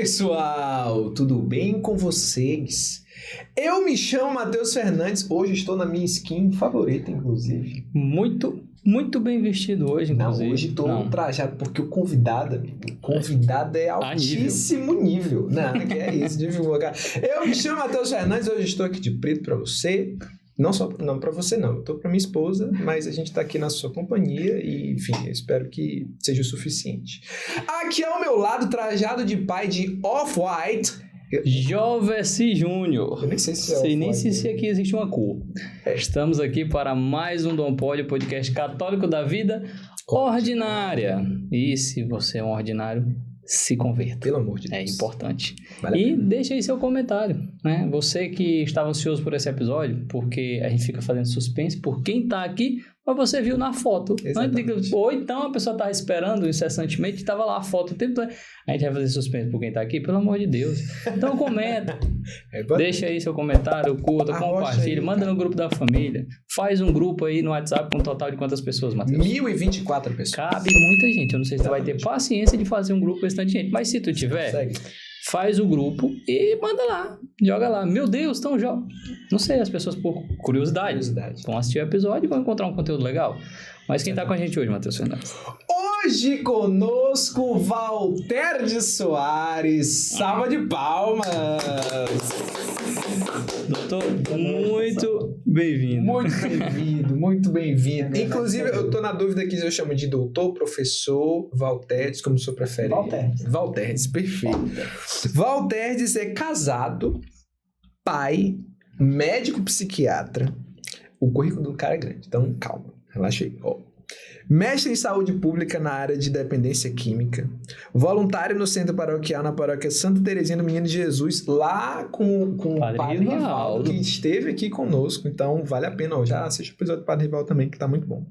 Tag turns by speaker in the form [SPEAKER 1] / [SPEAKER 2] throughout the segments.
[SPEAKER 1] pessoal, tudo bem com vocês? Eu me chamo Matheus Fernandes, hoje estou na minha skin favorita, inclusive.
[SPEAKER 2] Muito bem vestido hoje, inclusive.
[SPEAKER 1] Não, hoje estou trajado porque o convidado é altíssimo nível. Não, que é isso, divulgar. Eu me chamo Matheus Fernandes, hoje estou aqui de preto para você. Não para você não, eu tô para minha esposa, mas a gente tá aqui na sua companhia e, enfim, eu espero que seja o suficiente. Aqui ao meu lado, trajado de pai de Off-White,
[SPEAKER 2] Jovessi Júnior.
[SPEAKER 1] Eu nem sei se
[SPEAKER 2] Sei nem se aqui existe uma cor. Estamos aqui para mais um Dom Pódio, podcast católico da vida ordinária. E se você é um ordinário, se converta.
[SPEAKER 1] Pelo amor de Deus.
[SPEAKER 2] É importante. E deixa aí seu comentário, né? Você que estava ansioso por esse episódio, porque a gente fica fazendo suspense por quem tá aqui, mas você viu na foto. Ou então a pessoa estava esperando incessantemente e estava lá a foto o tempo todo. A gente vai fazer suspense por quem tá aqui, pelo amor de Deus. Então comenta. Deixa aí seu comentário, curta, compartilha, manda no grupo da família. Faz um grupo aí no WhatsApp com um total de quantas pessoas, Matheus?
[SPEAKER 1] 1024 pessoas.
[SPEAKER 2] Cabe muita gente. Eu não sei se tu vai ter paciência de fazer um grupo com bastante gente. Mas se tu tiver, faz o grupo e manda lá. Joga lá. Meu Deus, tão jovem. Não sei, as pessoas por curiosidade vão assistir o episódio e vão encontrar um conteúdo legal. Mas quem tá com a gente hoje, Matheus Fernandes?
[SPEAKER 1] Hoje conosco, Walter de Soares. Salva de palmas!
[SPEAKER 2] Doutor, muito bem-vindo.
[SPEAKER 1] Muito bem-vindo. Inclusive, eu tô na dúvida aqui se eu chamo de doutor, professor, Valterdes, como o senhor prefere. Valterdes, perfeito. Valterdes é casado, pai, médico psiquiatra. O currículo do cara é grande, então calma, relaxa aí. Mestre em saúde pública na área de dependência química, voluntário no centro paroquial na paróquia Santa Terezinha do Menino Jesus, lá com o Padre Rivaldo, que esteve aqui conosco, então vale a pena, já assiste o episódio do Padre Rivaldo também, que tá muito bom.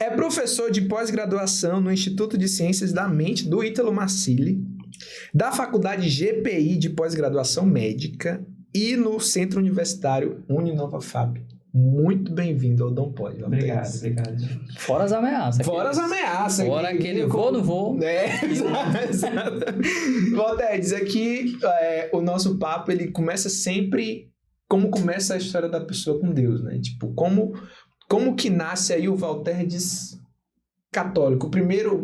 [SPEAKER 1] É professor de pós-graduação no Instituto de Ciências da Mente do Ítalo Marcilli, da Faculdade GPI de Pós-Graduação Médica e no Centro Universitário Uninova FAP. Muito bem-vindo ao Dom Pódio.
[SPEAKER 2] Obrigado. Fora as ameaças.
[SPEAKER 1] Fora
[SPEAKER 2] aquele vou, não vou.
[SPEAKER 1] Exato. Walter, diz aqui, o nosso papo, ele começa sempre como começa a história da pessoa com Deus, né? Tipo, como que nasce aí o Valterdes católico?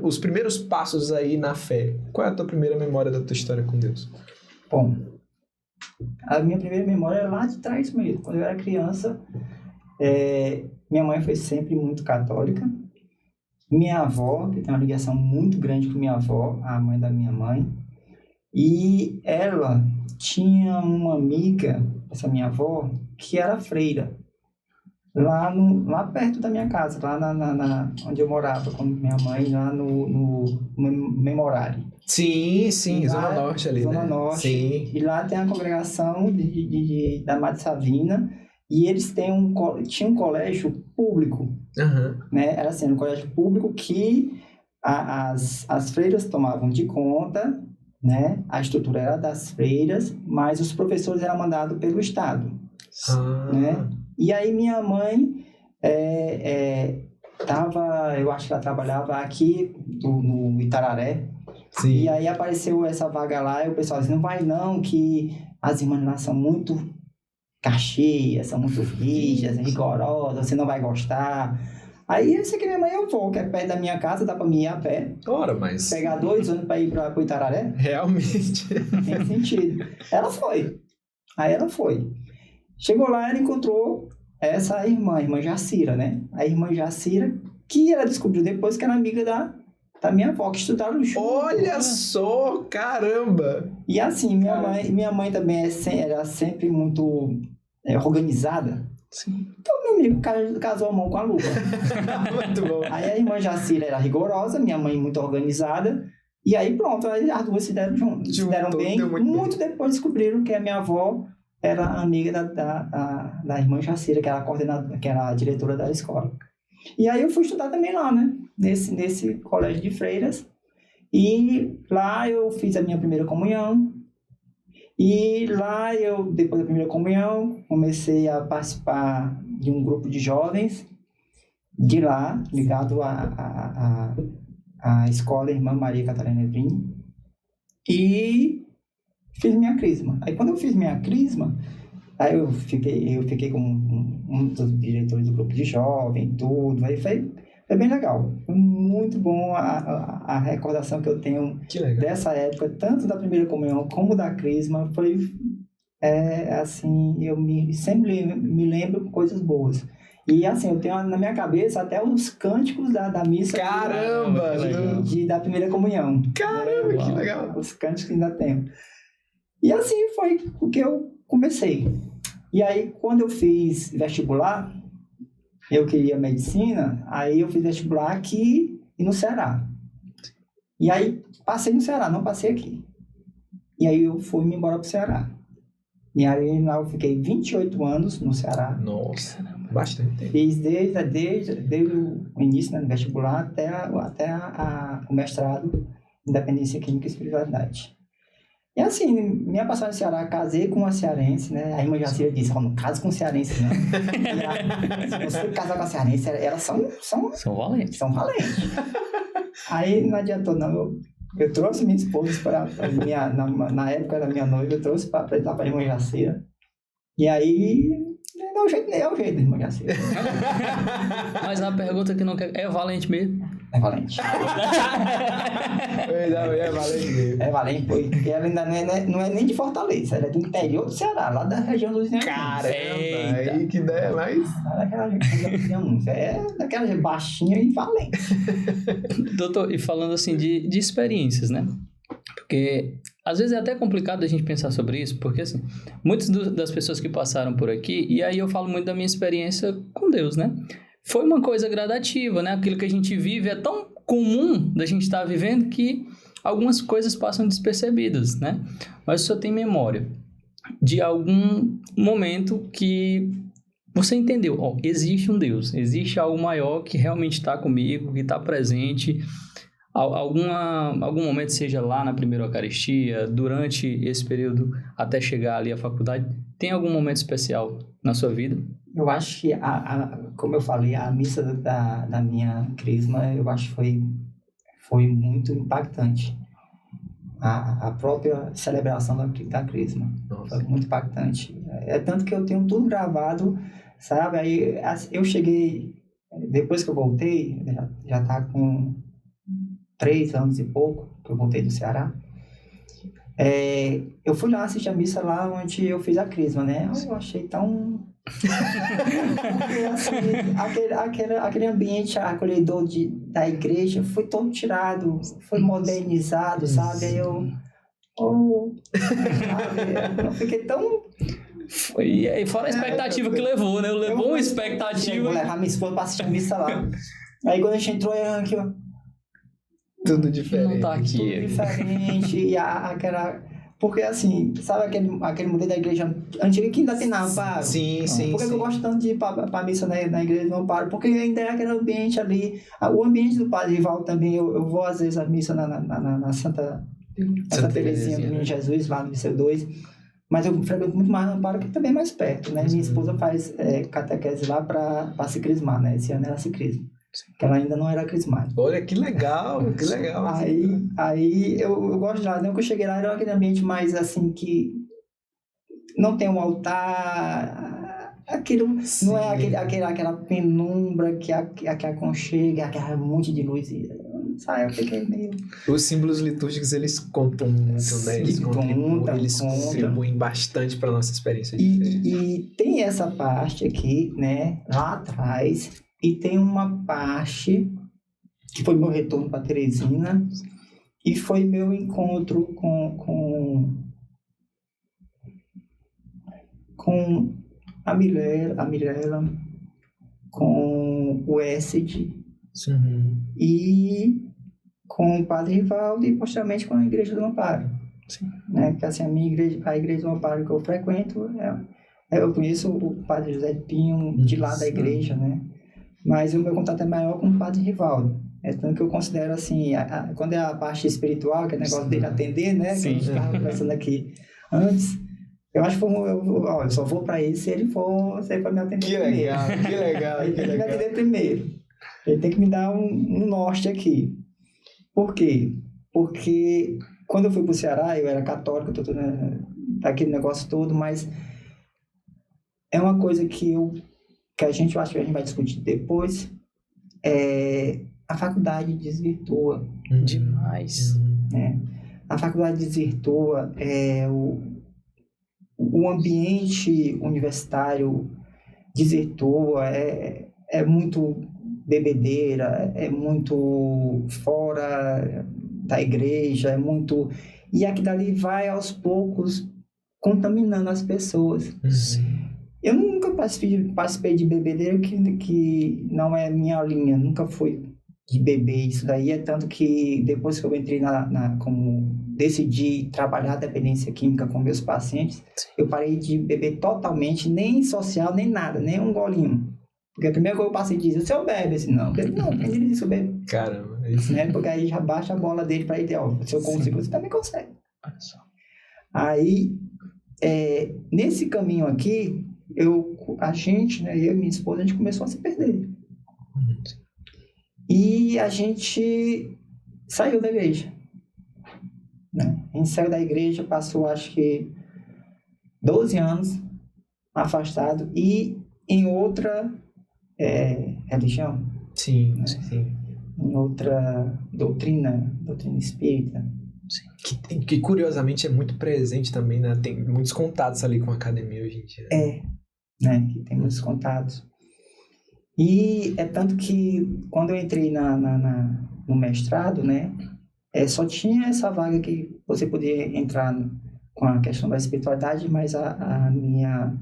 [SPEAKER 1] Os primeiros passos aí na fé. Qual é a tua primeira memória da tua história com Deus?
[SPEAKER 3] Bom, a minha primeira memória é lá de trás mesmo. Quando eu era criança, minha mãe foi sempre muito católica. Minha avó, que tem uma ligação muito grande com minha avó, a mãe da minha mãe. E ela tinha uma amiga, essa minha avó, que era freira. Lá perto da minha casa, lá onde eu morava com minha mãe, lá no Memorário.
[SPEAKER 1] Sim, Zona Norte ali,
[SPEAKER 3] Zona Norte. Sim. E lá tem a congregação da Madre Savina, e eles tinham um colégio público, né? Era assim, um colégio público que as freiras tomavam de conta, né? A estrutura era das freiras, mas os professores eram mandados pelo Estado, né? E aí minha mãe eu acho que ela trabalhava aqui no Itararé. Sim. E aí apareceu essa vaga lá e o pessoal disse, não vai não, que as irmãs lá são muito cacheias, são muito rígidas, rigorosas, você não vai gostar. Aí esse aqui minha mãe eu vou, que é perto da minha casa, dá pra mim ir a pé.
[SPEAKER 1] Mas...
[SPEAKER 3] Pegar 2 anos pra ir pro Itararé.
[SPEAKER 1] Realmente.
[SPEAKER 3] Tem sentido. Ela foi. Chegou lá, ela encontrou essa irmã Jacira, né? A irmã Jacira, que ela descobriu depois que era amiga da minha avó, que estudaram junto.
[SPEAKER 1] Olha só, caramba!
[SPEAKER 3] E assim, minha mãe também era sempre muito organizada.
[SPEAKER 1] Sim.
[SPEAKER 3] Então, meu amigo casou a mão com a luva.
[SPEAKER 1] Muito bom.
[SPEAKER 3] Aí a irmã Jacira era rigorosa, minha mãe muito organizada. E aí pronto, as duas se deram juntas. Se deram bem. Muito depois descobriram que a minha avó era amiga da irmã Jacira, que era a coordenadora, que era a diretora da escola. E aí eu fui estudar também lá, né? Nesse colégio de freiras. E lá eu fiz a minha primeira comunhão. E lá depois da primeira comunhão, comecei a participar de um grupo de jovens de lá, ligado à escola Irmã Maria Catarina Evrim. E fiz minha crisma. Aí quando eu fiz minha crisma, aí eu fiquei como um dos diretores do grupo de jovem, tudo. Aí foi bem legal. Foi muito bom a recordação que eu tenho dessa época, tanto da primeira comunhão como da crisma. Foi assim, eu sempre me lembro coisas boas. E assim, eu tenho na minha cabeça até os cânticos da missa.
[SPEAKER 1] Caramba!
[SPEAKER 3] Da primeira comunhão.
[SPEAKER 1] Caramba, que legal!
[SPEAKER 3] Os cânticos ainda tenho. E assim foi o que eu comecei. E aí, quando eu fiz vestibular, eu queria medicina, aí eu fiz vestibular aqui e no Ceará. E aí, passei no Ceará, não passei aqui. E aí, eu fui me embora pro Ceará. E aí, lá eu fiquei 28 anos no Ceará.
[SPEAKER 1] Nossa, bastante tempo.
[SPEAKER 3] Fiz desde o início, né, do vestibular até o mestrado em Dependência Química e Espiritualidade. E assim, minha passagem no Ceará, casei com uma cearense, né? A irmã Jacira disse, não case com cearense, não. Se você casar com a cearense, elas
[SPEAKER 2] são valentes.
[SPEAKER 3] São valentes. Aí não adiantou, não. Eu trouxe minha esposa na época da minha noiva, eu trouxe para apresentar para a irmã Jacira. E aí, é o jeito da irmã Jacira.
[SPEAKER 2] Mas a pergunta que não quer... É valente mesmo?
[SPEAKER 3] É valente.
[SPEAKER 1] É valente mesmo.
[SPEAKER 3] É valente, porque ela ainda não é nem de Fortaleza, ela é do interior do Ceará, lá da região dos Inhamuns.
[SPEAKER 1] Caramba, aí que ideia mais...
[SPEAKER 3] Daquela região dos Inhamuns. Daquela baixinha e valente.
[SPEAKER 2] Doutor, e falando assim de experiências, né? Porque às vezes é até complicado a gente pensar sobre isso, porque assim, muitas das pessoas que passaram por aqui, e aí eu falo muito da minha experiência com Deus, né? Foi uma coisa gradativa, né? Aquilo que a gente vive é tão comum da gente estar vivendo que algumas coisas passam despercebidas, né? Mas o senhor tem memória de algum momento que você entendeu, existe um Deus, existe algo maior que realmente está comigo, que está presente. Algum momento, seja lá na primeira Eucaristia, durante esse período até chegar ali à faculdade, tem algum momento especial na sua vida?
[SPEAKER 3] Eu acho que, como eu falei, a missa da minha crisma, eu acho que foi muito impactante. A própria celebração da crisma. Nossa. Foi muito impactante. É tanto que eu tenho tudo gravado, sabe? Aí eu cheguei, depois que eu voltei, já tá com 3 anos e pouco, que eu voltei do Ceará. Eu fui lá assistir a missa lá onde eu fiz a crisma, né? Eu achei tão... Porque, assim, aquele ambiente acolhedor da igreja foi todo tirado, foi modernizado, sabe? Aí eu fiquei tão...
[SPEAKER 2] E fora a expectativa que levou, né? Levou uma expectativa.
[SPEAKER 3] Vou levar minha esposa pra assistir a missa lá. Aí quando a gente entrou, aqui, ó,
[SPEAKER 1] tudo diferente.
[SPEAKER 2] Não tá aqui.
[SPEAKER 3] Tudo diferente. E aquela... Porque, assim, sabe aquele modelo da igreja antiga que ainda tem na Amparo?
[SPEAKER 1] Sim.
[SPEAKER 3] Por que eu gosto tanto de ir pra missa na igreja do Amparo? Porque ainda é aquele ambiente ali. O ambiente do Padre Rivaldo também. Eu vou, às vezes, à missa na Santa Terezinha do Menino Jesus, lá no Liceu 2. Mas eu frequento muito mais no Amparo, que também é mais perto, né? Minha esposa faz catequese lá pra se crismar, né? Esse ano ela se crisma. Que ela ainda não era crismática.
[SPEAKER 1] Olha, que legal, que legal.
[SPEAKER 3] Aí eu gosto de lá. Quando eu cheguei lá, era aquele ambiente mais assim que não tem um altar, aquilo, não é aquela penumbra que aconchega, aquela monte de luz. Sabe, eu fiquei meio...
[SPEAKER 1] Os símbolos litúrgicos, eles contam muito, né? Eles contribuem bastante para a nossa experiência de fé.
[SPEAKER 3] E tem essa parte aqui, né, lá atrás... E tem uma parte que foi meu retorno para Teresina e foi meu encontro com a Mirella, com o Essed e com o Padre Rivaldo e posteriormente com a Igreja do Amparo.
[SPEAKER 2] Sim.
[SPEAKER 3] Né? Que assim, a Igreja do Amparo que eu frequento, eu conheço o Padre José Pinho de lá da igreja, né? Mas o meu contato é maior com o Padre Rivaldo. Tanto que eu considero assim, quando é a parte espiritual, que é o negócio dele atender, né? Sim. Que a gente estava conversando aqui antes, eu acho que eu só vou para ele se ele for me atender primeiro.
[SPEAKER 1] Que legal.
[SPEAKER 3] Ele tem que me atender primeiro. Ele tem que me dar um norte aqui. Por quê? Porque quando eu fui pro Ceará, eu era católico, aquele negócio todo, mas é uma coisa que eu acho que a gente vai discutir depois. A faculdade desvirtua.
[SPEAKER 2] Demais.
[SPEAKER 3] Né? A faculdade desvirtua, o ambiente universitário desvirtua, é muito bebedeira, é muito fora da igreja, é muito... E aquilo dali vai aos poucos contaminando as pessoas. Eu nunca participei de bebedeira que não é minha linha, nunca fui de beber isso daí, é tanto que depois que eu entrei como decidi trabalhar a dependência química com meus pacientes, eu parei de beber totalmente, nem social, nem nada, nem um golinho. Porque a primeira coisa que o paciente diz, o senhor bebe? Assim, não, bebe não, quem ele disse que eu bebo?
[SPEAKER 1] Caramba, é isso.
[SPEAKER 3] Né? Porque aí já baixa a bola dele para ele, ó, se eu consigo, você também consegue. Aí, nesse caminho aqui, a gente, né, eu e minha esposa, a gente começou a se perder. E a gente saiu da igreja. Né? A gente saiu da igreja, passou acho que 12 anos afastado e em outra religião.
[SPEAKER 1] Sim,
[SPEAKER 3] né?
[SPEAKER 1] sim.
[SPEAKER 3] Em outra doutrina espírita.
[SPEAKER 1] Sim. Que curiosamente é muito presente também, né? Tem muitos contatos ali com a academia hoje em dia.
[SPEAKER 3] Né? Que tem muitos contatos. E é tanto que quando eu entrei no mestrado, né, só tinha essa vaga que você podia entrar com a questão da espiritualidade, mas a minha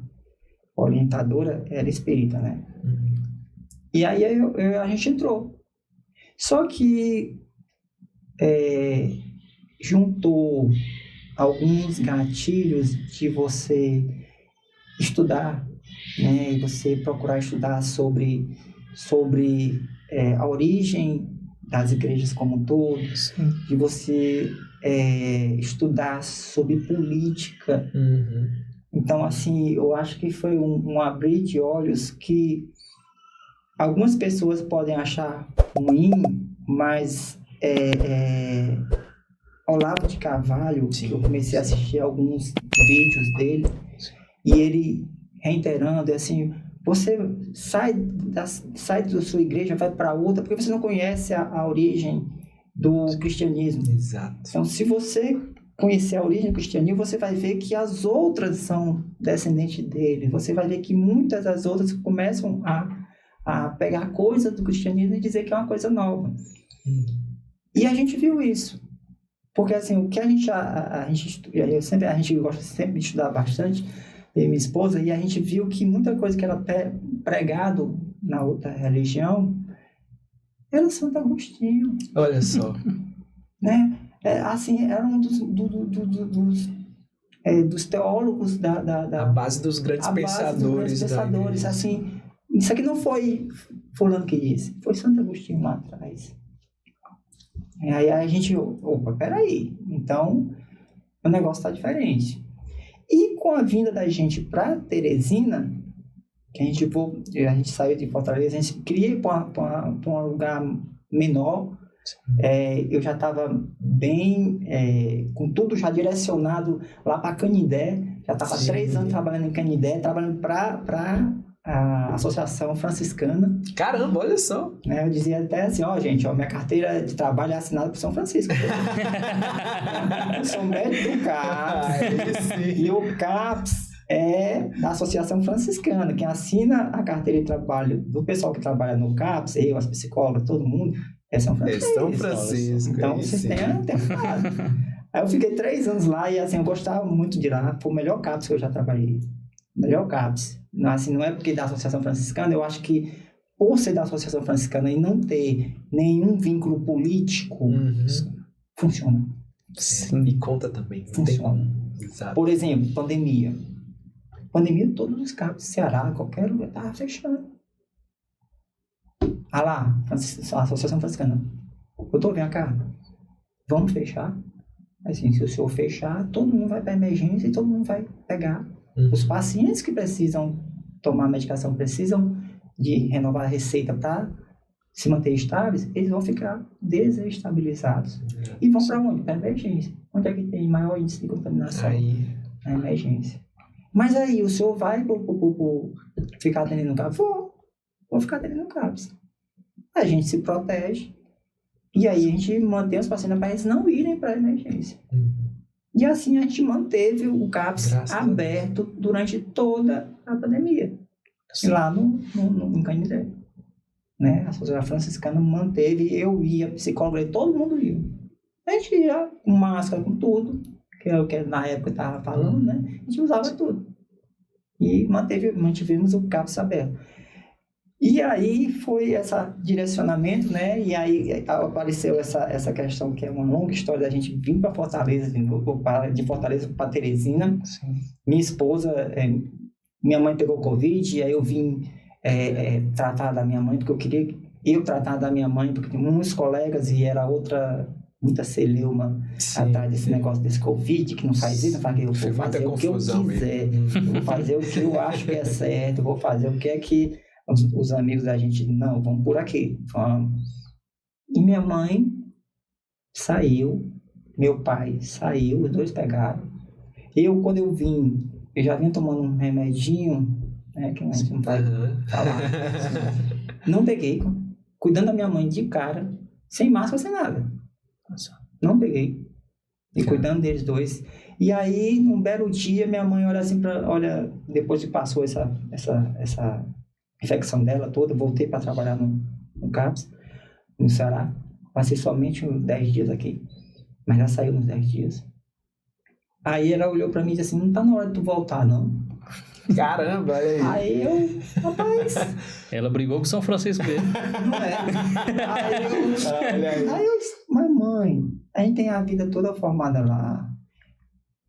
[SPEAKER 3] orientadora era espírita, né? E aí a gente entrou. Só que juntou alguns gatilhos de você estudar, né, e você procurar estudar sobre a origem das igrejas como um todo, de você estudar sobre política. Então, assim, eu acho que foi um abrir de olhos que algumas pessoas podem achar ruim, mas Olavo de Carvalho, que eu comecei a assistir alguns vídeos dele, e ele reiterando, assim, você sai da sua igreja, vai para outra, porque você não conhece a origem do cristianismo.
[SPEAKER 1] Exato.
[SPEAKER 3] Então, se você conhecer a origem do cristianismo, você vai ver que as outras são descendentes dele. Você vai ver que muitas das outras começam a pegar coisas do cristianismo e dizer que é uma coisa nova. E a gente viu isso. Porque, assim, o que a gente gosta sempre de estudar bastante, eu e minha esposa, e a gente viu que muita coisa que era pregado na outra religião era Santo Agostinho.
[SPEAKER 1] Olha só.
[SPEAKER 3] Né? Assim, era um dos teólogos
[SPEAKER 1] a base dos grandes pensadores.
[SPEAKER 3] Assim, isso aqui não foi fulano que disse, foi Santo Agostinho lá atrás. Aí a gente, opa, peraí, então o negócio está diferente. E com a vinda da gente para Teresina, que a gente saiu de Fortaleza, a gente queria ir para um lugar menor. Eu já estava bem, com tudo já direcionado lá para Canindé, já estava 3 anos trabalhando em Canindé, trabalhando para a Associação Franciscana.
[SPEAKER 1] Caramba, olha só.
[SPEAKER 3] Eu dizia até assim, gente, minha carteira de trabalho é assinada por São Francisco. Eu sou médico do CAPS. E o CAPS é da Associação Franciscana. Quem assina a carteira de trabalho do pessoal que trabalha no CAPS, eu, as psicólogas, todo mundo, é São Francisco.
[SPEAKER 1] São Francisco.
[SPEAKER 3] Então, vocês têm claro. Aí eu fiquei 3 anos lá e, assim, eu gostava muito de lá. Foi o melhor CAPS que eu já trabalhei. Melhor CAPS. Não, assim, não é porque da Associação Franciscana, eu acho que por ser da Associação Franciscana e não ter nenhum vínculo político, funciona.
[SPEAKER 1] Sim. E conta também.
[SPEAKER 3] Funciona.
[SPEAKER 1] Exato.
[SPEAKER 3] Por exemplo, pandemia. Pandemia, todos os CAPS, Ceará, qualquer lugar, estava fechando. Lá, a Associação Franciscana. Doutor, vem cá. Vamos fechar? Assim, se o senhor fechar, todo mundo vai para emergência e todo mundo vai pegar. Os pacientes que precisam tomar medicação, precisam de renovar a receita para se manter estáveis, eles vão ficar desestabilizados. E vão para onde? Para emergência. onde é que tem maior índice de contaminação? Aí. Na emergência. Mas aí, o senhor vai ficar atendendo no CAPS? Vou ficar atendendo no CAPS. A gente se protege. E aí a gente mantém os pacientes para eles não irem para a emergência. E assim a gente manteve o CAPS aberto durante toda a pandemia. Lá no Canindé. Né? A Sociedade Franciscana manteve, eu ia, psicólogo, todo mundo ia. A gente ia com máscara, com tudo, que é o que na época eu estava falando, né? A gente usava tudo. E mantivemos o CAPS aberto. E aí foi esse direcionamento, né? E aí apareceu essa questão, que é uma longa história da gente vir para Fortaleza, de Fortaleza para Teresina. Sim. Minha esposa, minha mãe pegou Covid, e aí eu vim tratar da minha mãe, porque eu queria tratar da minha mãe, porque tinha uns colegas e era muita celeuma atrás desse negócio desse Covid, que não faz isso, não faz aquilo. Eu vou fazer o que eu quiser, eu vou fazer o que eu acho que é certo, eu vou fazer o que é que os amigos da gente, não, vamos por aqui, vamos. E minha mãe saiu, meu pai saiu, os dois pegaram. Quando eu vim, eu já vinha tomando um remedinho, né, que a gente não vai falar. Não peguei, cuidando da minha mãe de cara, sem máscara, sem nada. Não peguei. E cuidando deles dois. E aí, num belo dia, minha mãe olha assim, olha, depois que passou essa infecção dela toda, voltei para trabalhar no CAPS, no Ceará. Passei somente 10 dias aqui. Mas já saiu nos 10 dias. Aí ela olhou para mim e disse assim, não tá na hora de tu voltar, não.
[SPEAKER 1] Caramba,
[SPEAKER 3] aí eu, rapaz...
[SPEAKER 2] Ela brigou com São Francisco mesmo.
[SPEAKER 3] Não é? Aí eu disse, mas mãe, a gente tem a vida toda formada lá.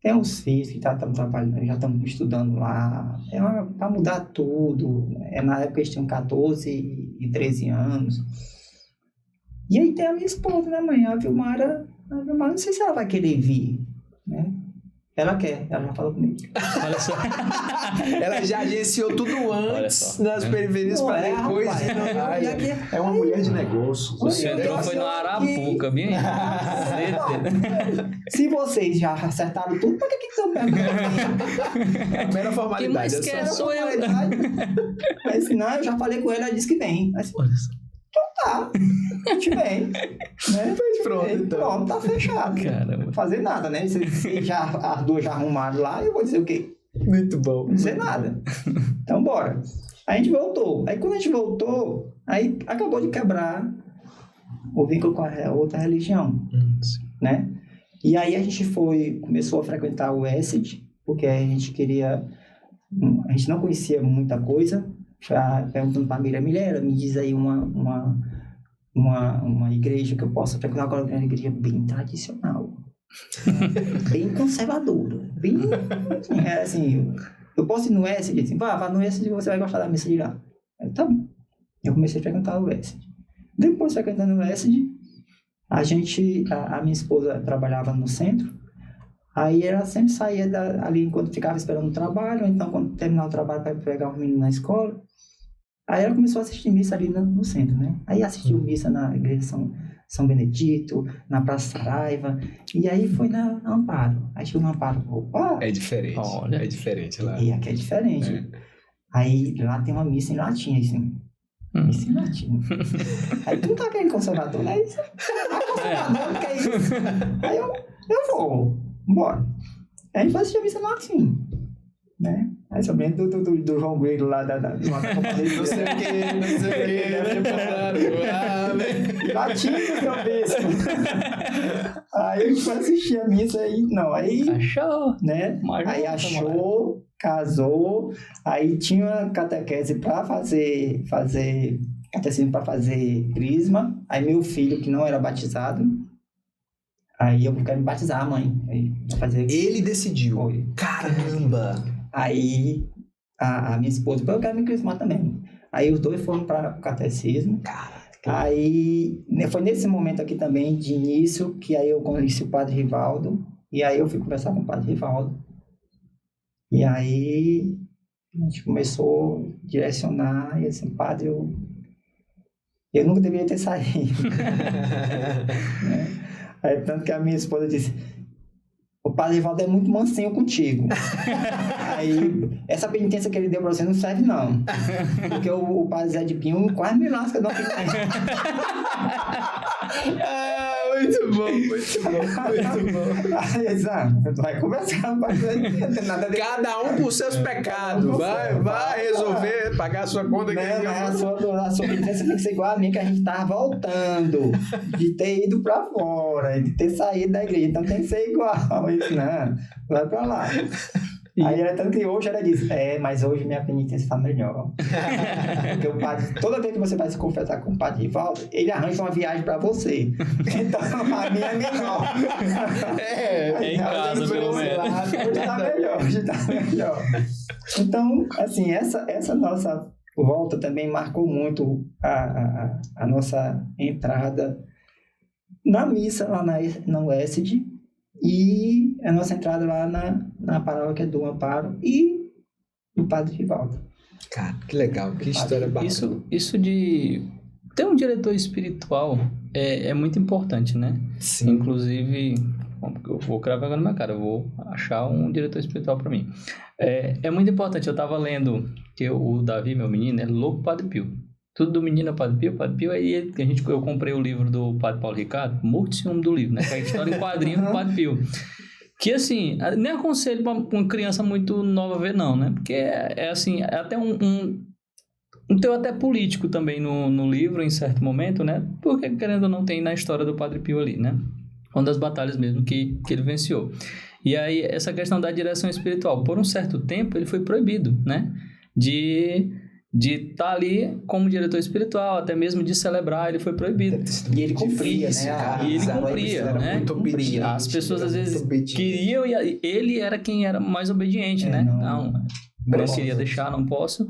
[SPEAKER 3] Tem uns filhos que estão trabalhando, já estão estudando lá. É para mudar tudo. Na época eles tinham 14 e 13 anos. E aí tem a minha esposa, né, mãe? A Vilmara, não sei se ela vai querer vir, né? Ela quer, ela já falou comigo.
[SPEAKER 2] Olha só.
[SPEAKER 1] Ela já agenciou tudo antes nas periferias para depois.
[SPEAKER 4] É uma mulher de negócios.
[SPEAKER 2] Você entrou foi no Arapuca, bem.
[SPEAKER 3] Se vocês já acertaram tudo, por que estão perguntando?
[SPEAKER 1] É mera formalidade.
[SPEAKER 2] Quem mais quer sou eu.
[SPEAKER 3] Mas não, eu já falei com ela disse que vem. Mas, então tá, a gente vem. Né? Pronto, tá fechado.
[SPEAKER 2] Caramba.
[SPEAKER 3] Não vou fazer nada, né? Se as duas já arrumaram lá, eu vou dizer o quê?
[SPEAKER 1] Muito bom.
[SPEAKER 3] Não dizer nada. Então, bora. Aí a gente voltou. Aí quando a gente voltou, aí acabou de quebrar o vínculo com a outra religião, né? E aí a gente começou a frequentar o ESED, porque a gente não conhecia muita coisa. Perguntando para a Mira, me diz aí uma igreja que eu possa frequentar. Agora, uma igreja bem tradicional, bem conservadora, bem assim, eu posso ir no ESED, assim, vá no ESED, você vai gostar da missa de lá. Tá bom. Eu comecei a frequentar o ESED. Depois, frequentando o ESED, a minha esposa trabalhava no centro. Aí ela sempre saía ali enquanto ficava esperando o trabalho, ou então quando terminava o trabalho para pegar o menino na escola. Aí ela começou a assistir missa ali no centro, né? Aí assistiu missa na igreja São Benedito, na Praça Saraiva, e aí foi na Amparo. Aí chegou no Amparo, opa!
[SPEAKER 1] É diferente,
[SPEAKER 2] olha.
[SPEAKER 1] É diferente lá.
[SPEAKER 3] E aqui é diferente. É. Aí lá tem uma missa em latim, assim. Missa em latim. Aí tu não tá querendo conservador, né? Isso conservador, que é isso? Aí eu vou. Bora. A gente vai assistir a missa no latim, né? Aí sabendo do João Grilo lá da
[SPEAKER 1] não sei o que.
[SPEAKER 3] Latim, seu bispo. Aí a gente foi assistir a missa aí,
[SPEAKER 2] achou,
[SPEAKER 3] né? Aí achou, casou, aí tinha catequese pra fazer catecismo pra fazer crisma. Aí meu filho, que não era batizado, aí eu quero me batizar, mãe. Aí,
[SPEAKER 1] ele decidiu.
[SPEAKER 3] Foi.
[SPEAKER 1] Caramba!
[SPEAKER 3] Aí a minha esposa, eu quero me crismar também. Aí os dois foram para o catecismo. Aí foi nesse momento aqui também, de início, que aí eu conheci o Padre Rivaldo. E aí eu fui conversar com o Padre Rivaldo. E aí a gente começou a direcionar. E assim, Padre, eu nunca deveria ter saído. Né? Aí, tanto que a minha esposa disse, o Padre Rivaldo é muito mansinho contigo. Aí, essa penitência que ele deu pra você não serve, não. Porque o Padre Zé de Pinho quase me lasca de uma penitência.
[SPEAKER 1] Muito bom, muito bom.
[SPEAKER 3] Aí, vai conversar, não tem nada de...
[SPEAKER 1] Cada um com seus pecados. Vai resolver, pagar a sua conta.
[SPEAKER 3] Mas a sua penitência tem que ser igual a minha, que a gente tava voltando. De ter ido pra fora, de ter saído da igreja. Então tem que ser igual. Isso não, vai pra lá. Aí ela tanto que hoje ela diz, mas hoje minha penitência tá melhor. Porque o padre, toda vez que você vai se confessar com o Padre Rivaldo, ele arranja uma viagem pra você. Então a minha é menor.
[SPEAKER 2] Em casa, pelo menos.
[SPEAKER 3] Hoje tá melhor. Então, assim, essa nossa volta também marcou muito a nossa entrada na missa lá na UESD. E a nossa entrada lá na paróquia do Amparo e do Padre Rivaldo.
[SPEAKER 1] Cara, que legal, que história bacana.
[SPEAKER 2] Isso de ter um diretor espiritual é muito importante, né?
[SPEAKER 1] Sim.
[SPEAKER 2] Inclusive, eu vou cravar agora na minha cara, eu vou achar um diretor espiritual para mim. É muito importante, eu tava lendo que o Davi, meu menino, é louco Padre Pio. Tudo do menino é Padre Pio, aí eu comprei o livro do Padre Paulo Ricardo, morto de ciúme do livro, né? Que é a história em quadrinho do Padre Pio. Que, assim, nem aconselho para uma criança muito nova ver, não, né? Porque assim, é até um teor até político também no livro, em certo momento, né? Porque, querendo ou não, tem na história do Padre Pio ali, né? Uma das batalhas mesmo que ele venceu. E aí, essa questão da direção espiritual, por um certo tempo, ele foi proibido, né? De estar ali como diretor espiritual, até mesmo de celebrar, ele foi proibido.
[SPEAKER 3] E ele cumpria, né?
[SPEAKER 2] E ele cumpria, né? As pessoas às vezes queriam e ele era quem era mais obediente, né? Não queria deixar, não posso.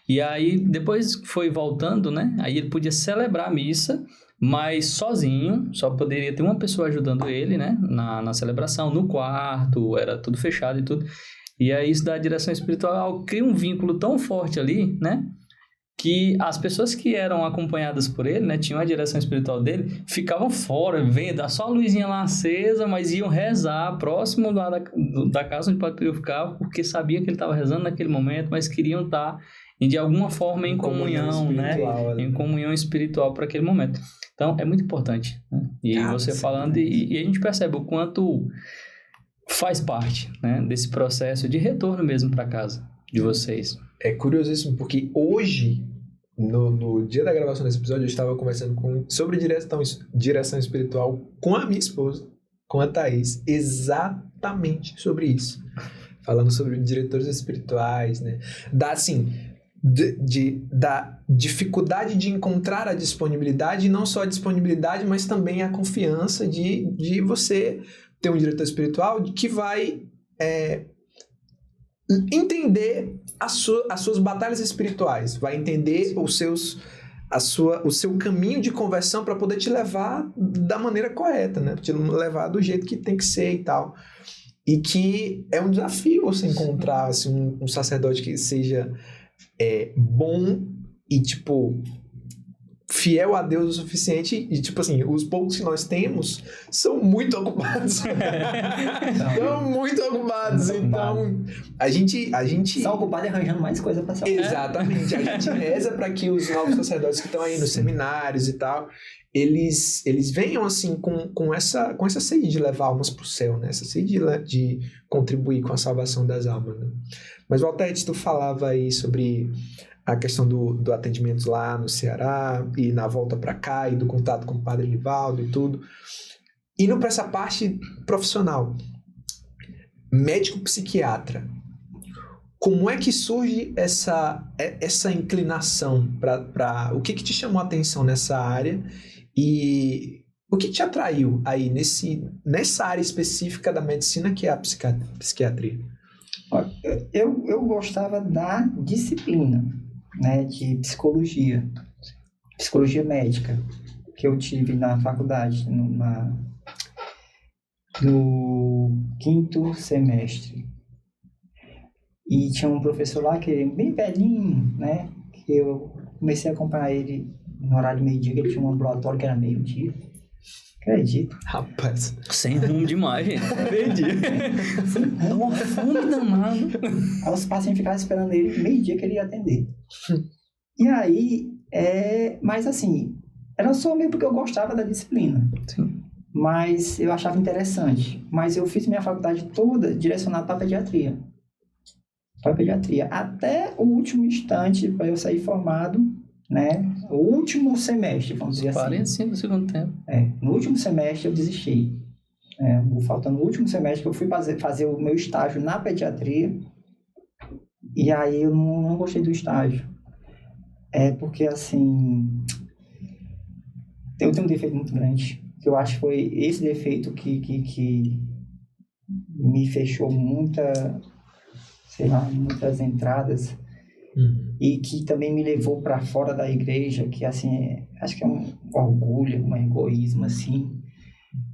[SPEAKER 2] E aí, depois foi voltando, né? Aí ele podia celebrar a missa, mas sozinho, só poderia ter uma pessoa ajudando ele, né? Na celebração, no quarto, era tudo fechado e tudo. E aí isso da direção espiritual cria um vínculo tão forte ali, né? Que as pessoas que eram acompanhadas por ele, né? Tinham a direção espiritual dele, ficavam fora, vendo só a luzinha lá acesa, mas iam rezar próximo da casa onde o Padre Pio ficava, porque sabia que ele estava rezando naquele momento, mas queriam estar de alguma forma em comunhão, né? Em comunhão espiritual para aquele momento. Então, é muito importante, né? E você falando, e a gente percebe o quanto faz parte, né, desse processo de retorno mesmo para casa de vocês.
[SPEAKER 1] É curiosíssimo, porque hoje, no dia da gravação desse episódio, eu estava conversando sobre direção espiritual com a minha esposa, com a Thaís, exatamente sobre isso. Falando sobre diretores espirituais, né? Da dificuldade de encontrar a disponibilidade, e não só a disponibilidade, mas também a confiança de você ter um diretor espiritual que vai entender as suas batalhas espirituais, vai entender o seu caminho de conversão para poder te levar da maneira correta, né? Te levar do jeito que tem que ser e tal. E que é um desafio você encontrar assim, um sacerdote que seja bom e, tipo, fiel a Deus o suficiente. E, tipo assim, os poucos que nós temos são muito ocupados. São muito ocupados. Então, a gente...
[SPEAKER 3] São ocupados arranjando mais coisa pra salvar.
[SPEAKER 1] Exatamente. A gente reza para que os novos sacerdotes que estão aí nos seminários e tal, eles venham, assim, com essa sede de levar almas pro céu, né? Essa sede de contribuir com a salvação das almas, né? Mas, Valtete, tu falava aí sobre a questão do atendimento lá no Ceará e na volta para cá e do contato com o Padre Rivaldo e tudo. Indo para essa parte profissional, médico-psiquiatra, como é que surge essa inclinação para o que te chamou a atenção nessa área e o que te atraiu aí nessa área específica da medicina que é a psiquiatria?
[SPEAKER 3] Eu gostava da disciplina, né, de psicologia médica, que eu tive na faculdade, no 5º semestre. E tinha um professor lá que era bem velhinho, né, que eu comecei a acompanhar ele no horário de meio-dia, que ele tinha um ambulatório que era meio-dia. Acredito.
[SPEAKER 1] Rapaz.
[SPEAKER 2] Sem rumo demais, gente. Perdi. Uma fome danada.
[SPEAKER 3] Aí os pacientes ficavam esperando ele, meio-dia que ele ia atender. E aí, mas assim, era só mesmo porque eu gostava da disciplina.
[SPEAKER 2] Sim.
[SPEAKER 3] Mas eu achava interessante. Mas eu fiz minha faculdade toda direcionada para pediatria. Até o último instante, para eu sair formado, né? O último semestre, vamos dizer assim.
[SPEAKER 2] 45 do segundo tempo.
[SPEAKER 3] No último semestre eu desisti. Faltando o último semestre que eu fui fazer o meu estágio na pediatria. E aí eu não gostei do estágio. Porque, assim, eu tenho um defeito muito grande. Que eu acho que foi esse defeito que me fechou muitas entradas. E que também me levou para fora da igreja, que assim, acho que é um orgulho, um egoísmo, assim,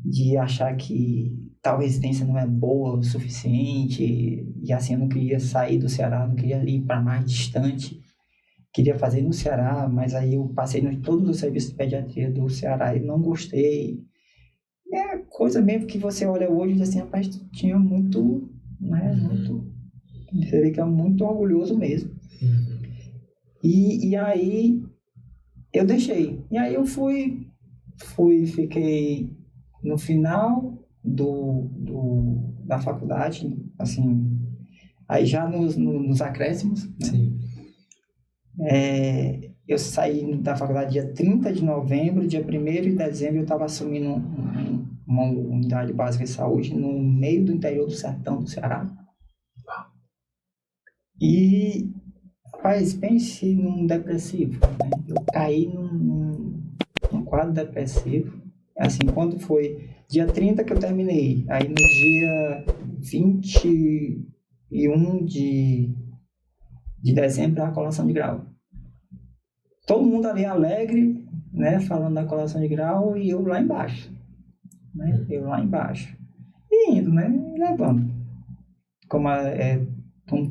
[SPEAKER 3] de achar que tal residência não é boa o suficiente, e assim, eu não queria sair do Ceará, não queria ir para mais distante, queria fazer no Ceará, mas aí eu passei em todos os serviços de pediatria do Ceará e não gostei. É coisa mesmo que você olha hoje e diz assim, rapaz, tinha muito, né, você vê que é muito orgulhoso mesmo. E aí eu deixei. E aí eu fiquei no final da faculdade, assim, aí já nos acréscimos, né?
[SPEAKER 1] Sim.
[SPEAKER 3] Eu saí da faculdade dia 30 de novembro, dia 1º de dezembro eu estava assumindo uma unidade básica de saúde no meio do interior do sertão do Ceará. E, rapaz, pense num depressivo, né? Eu caí num quadro depressivo. Assim, quando foi dia 30 que eu terminei, aí no dia 21 de dezembro, a colação de grau. Todo mundo ali alegre, né, falando da colação de grau, e eu lá embaixo, né, e indo, né, levando, como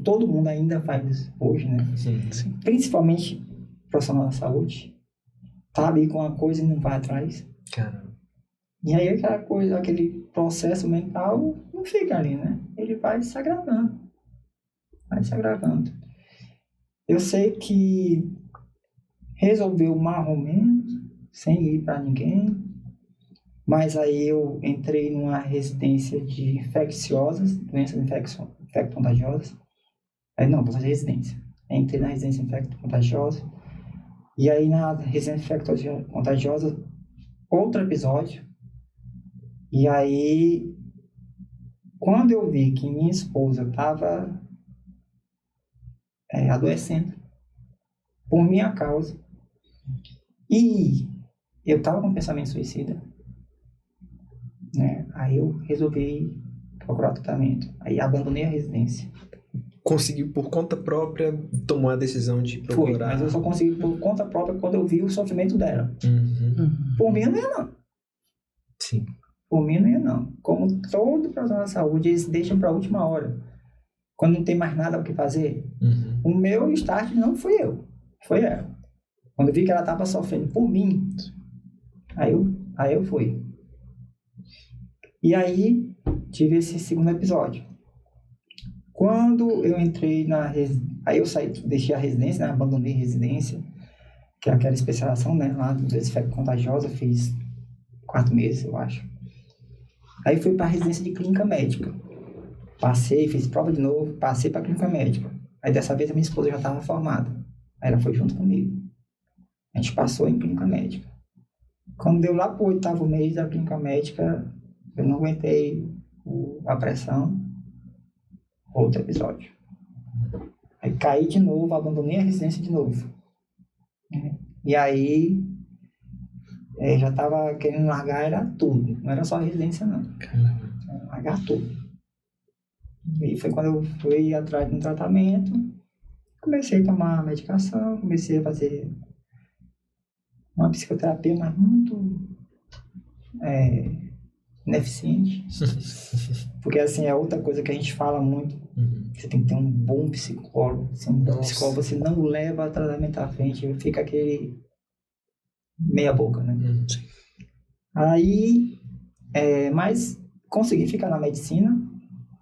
[SPEAKER 3] todo mundo ainda faz hoje, né,
[SPEAKER 1] Sim.
[SPEAKER 3] Principalmente profissional da saúde, tá ali com uma coisa e não vai atrás.
[SPEAKER 1] Caramba.
[SPEAKER 3] E aí aquela coisa, aquele processo mental não fica ali, né, ele vai se agravando. Eu sei que resolveu mais ou menos, sem ir para ninguém, mas aí eu entrei numa residência de infecciosas, doenças infecto-contagiosas. Aí não, vou fazer residência. Entrei na residência infecto-contagiosa, e aí na residência infecto-contagiosa, outro episódio, e aí quando eu vi que minha esposa estava adoecendo por minha causa, e eu estava com pensamento suicida, né? Aí eu resolvi procurar tratamento. Aí abandonei a residência.
[SPEAKER 1] Conseguiu por conta própria, tomou a decisão de procurar.
[SPEAKER 3] Foi, mas eu só consegui por conta própria quando eu vi o sofrimento dela. Por mim não ia não.
[SPEAKER 1] Sim.
[SPEAKER 3] Por mim não ia não. Como todo profissional da saúde, eles deixam para a última hora. Quando não tem mais nada o que fazer. O meu start não fui eu, foi ela. Quando eu vi que ela estava sofrendo por mim, aí eu fui. E aí tive esse segundo episódio. Quando eu entrei aí eu saí, deixei a residência, né? Abandonei a residência, que é aquela especialização, né? Lá do infecto contagiosa, fiz 4 meses, eu acho. Aí fui para a residência de clínica médica. Passei, fiz prova de novo, passei para a clínica médica. Aí dessa vez a minha esposa já estava formada. Aí ela foi junto comigo. A gente passou em clínica médica. Quando deu lá pro 8º mês da clínica médica, eu não aguentei a pressão. Outro episódio. Aí caí de novo, abandonei a residência de novo. E aí já estava querendo largar, era tudo. Não era só a residência, não. Era largar tudo. E foi quando eu fui atrás de um tratamento, comecei a tomar medicação, comecei a fazer uma psicoterapia, mas muito ineficiente. Porque assim, é outra coisa que a gente fala muito. Você tem que ter um bom psicólogo. Se um bom psicólogo você não leva o tratamento à frente, fica aquele meia boca, né? Aí, mas consegui ficar na medicina,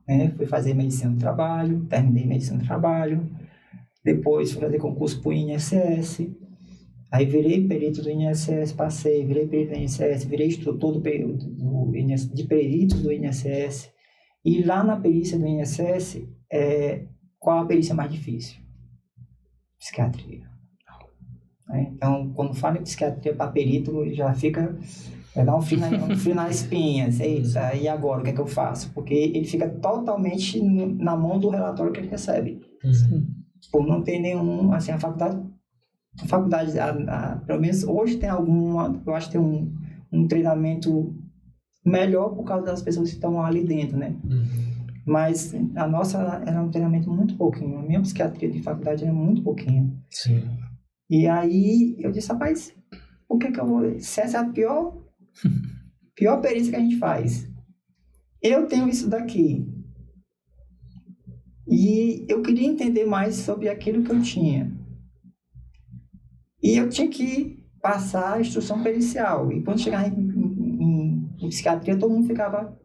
[SPEAKER 3] né? Fui fazer medicina do trabalho, terminei medicina do trabalho, depois fui fazer concurso para o INSS, aí virei perito do INSS, passei, virei perito do INSS, virei instrutor de peritos do INSS, e lá na perícia do INSS, qual a perícia mais difícil? Psiquiatria. Então, quando falo em psiquiatria para perito, já fica... Vai dar um frio na espinha. Eita, e agora, o que é que eu faço? Porque ele fica totalmente na mão do relatório que ele recebe. Por não ter nenhum... Assim, a faculdade pelo menos hoje tem alguma... Eu acho que tem um treinamento melhor por causa das pessoas que estão ali dentro, né? Mas a nossa era um treinamento muito pouquinho. A minha psiquiatria de faculdade era muito pouquinho.
[SPEAKER 1] Sim.
[SPEAKER 3] E aí eu disse, rapaz, o que é que eu vou... Se essa é a pior perícia que a gente faz, eu tenho isso daqui, e eu queria entender mais sobre aquilo que eu tinha, e eu tinha que passar a instrução pericial, e quando chegava em psiquiatria, todo mundo ficava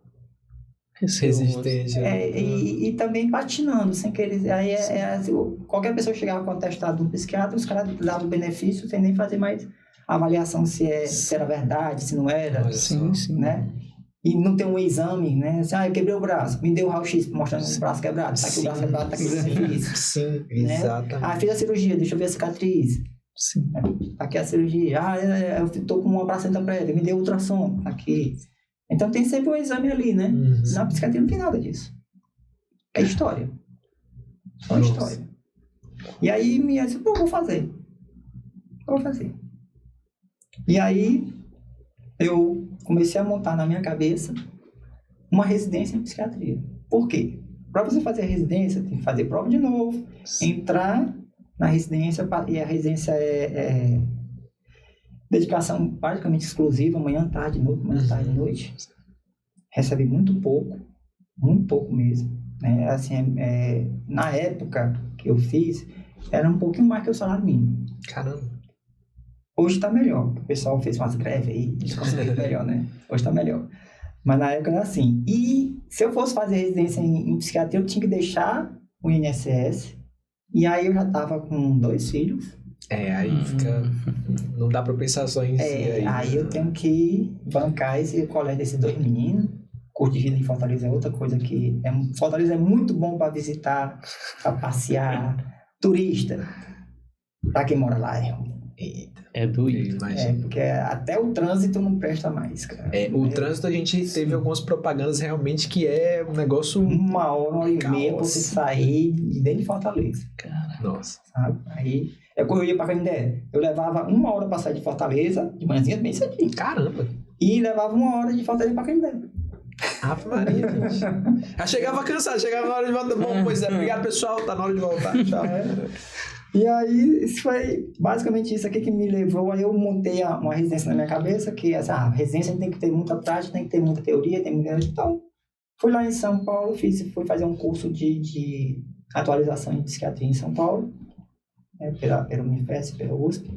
[SPEAKER 1] resistente,
[SPEAKER 3] e também patinando sem querer. Aí assim, qualquer pessoa chegava com o atestado de um psiquiatra, os caras davam benefício sem nem fazer mais avaliação se era verdade, se não era.
[SPEAKER 2] Sim.
[SPEAKER 3] Né? E não tem um exame, né? Assim, eu quebrei o braço, me deu o raio-x mostrando o braço quebrado. Tá aqui o braço quebrado, tá aqui o cicatriz.
[SPEAKER 1] Sim,
[SPEAKER 3] né?
[SPEAKER 1] Exatamente.
[SPEAKER 3] Fiz a cirurgia, deixa eu ver a cicatriz.
[SPEAKER 2] Sim.
[SPEAKER 3] Tá aqui a cirurgia. Eu tô com uma placenta prévia, me deu ultrassom. Tá aqui. Então tem sempre um exame ali, né? Na psiquiatria não tem nada disso. É história. Só história. E aí eu disse, vou fazer. E aí eu comecei a montar na minha cabeça uma residência em psiquiatria. Por quê? Para você fazer a residência, tem que fazer prova de novo, entrar na residência, e a residência é dedicação praticamente exclusiva, manhã, tarde, noite. Recebe muito pouco mesmo. Né? Assim, na época que eu fiz, era um pouquinho mais que o salário mínimo.
[SPEAKER 1] Caramba.
[SPEAKER 3] Hoje está melhor. O pessoal fez umas greves aí, eles conseguiram melhor, né? Hoje está melhor. Mas na época era assim. E se eu fosse fazer residência em psiquiatria, eu tinha que deixar o INSS. E aí eu já estava com 2 filhos.
[SPEAKER 1] Aí fica... Não dá pra pensar só em si.
[SPEAKER 3] Aí eu tenho que bancar esse colégio desses 2 meninos. Curso de vida em Fortaleza é outra coisa que... Fortaleza é muito bom para visitar, para passear. Turista. Para quem mora lá,
[SPEAKER 2] é doido.
[SPEAKER 3] Porque até o trânsito não presta mais, cara.
[SPEAKER 1] O trânsito a gente teve algumas propagandas realmente que é um negócio...
[SPEAKER 3] 1 hora e meia pra você sair dentro de Fortaleza.
[SPEAKER 2] Cara.
[SPEAKER 1] Nossa.
[SPEAKER 3] Sabe? Aí eu ia pra Canindé. Eu levava 1 hora pra sair de Fortaleza, de manhãzinha bem cedinho.
[SPEAKER 1] Caramba.
[SPEAKER 3] E levava 1 hora de Fortaleza pra Canindé.
[SPEAKER 1] Ave Maria, gente. Já chegava cansado, chegava na hora de voltar. Bom, pois é, obrigado pessoal, tá na hora de voltar. Tchau.
[SPEAKER 3] E aí, isso foi basicamente isso aqui que me levou. Aí eu montei uma residência na minha cabeça, que essa residência tem que ter muita prática, tem que ter muita teoria, Então, fui lá em São Paulo, fui fazer um curso de atualização em psiquiatria em São Paulo, né, pela Unifesp, pela USP,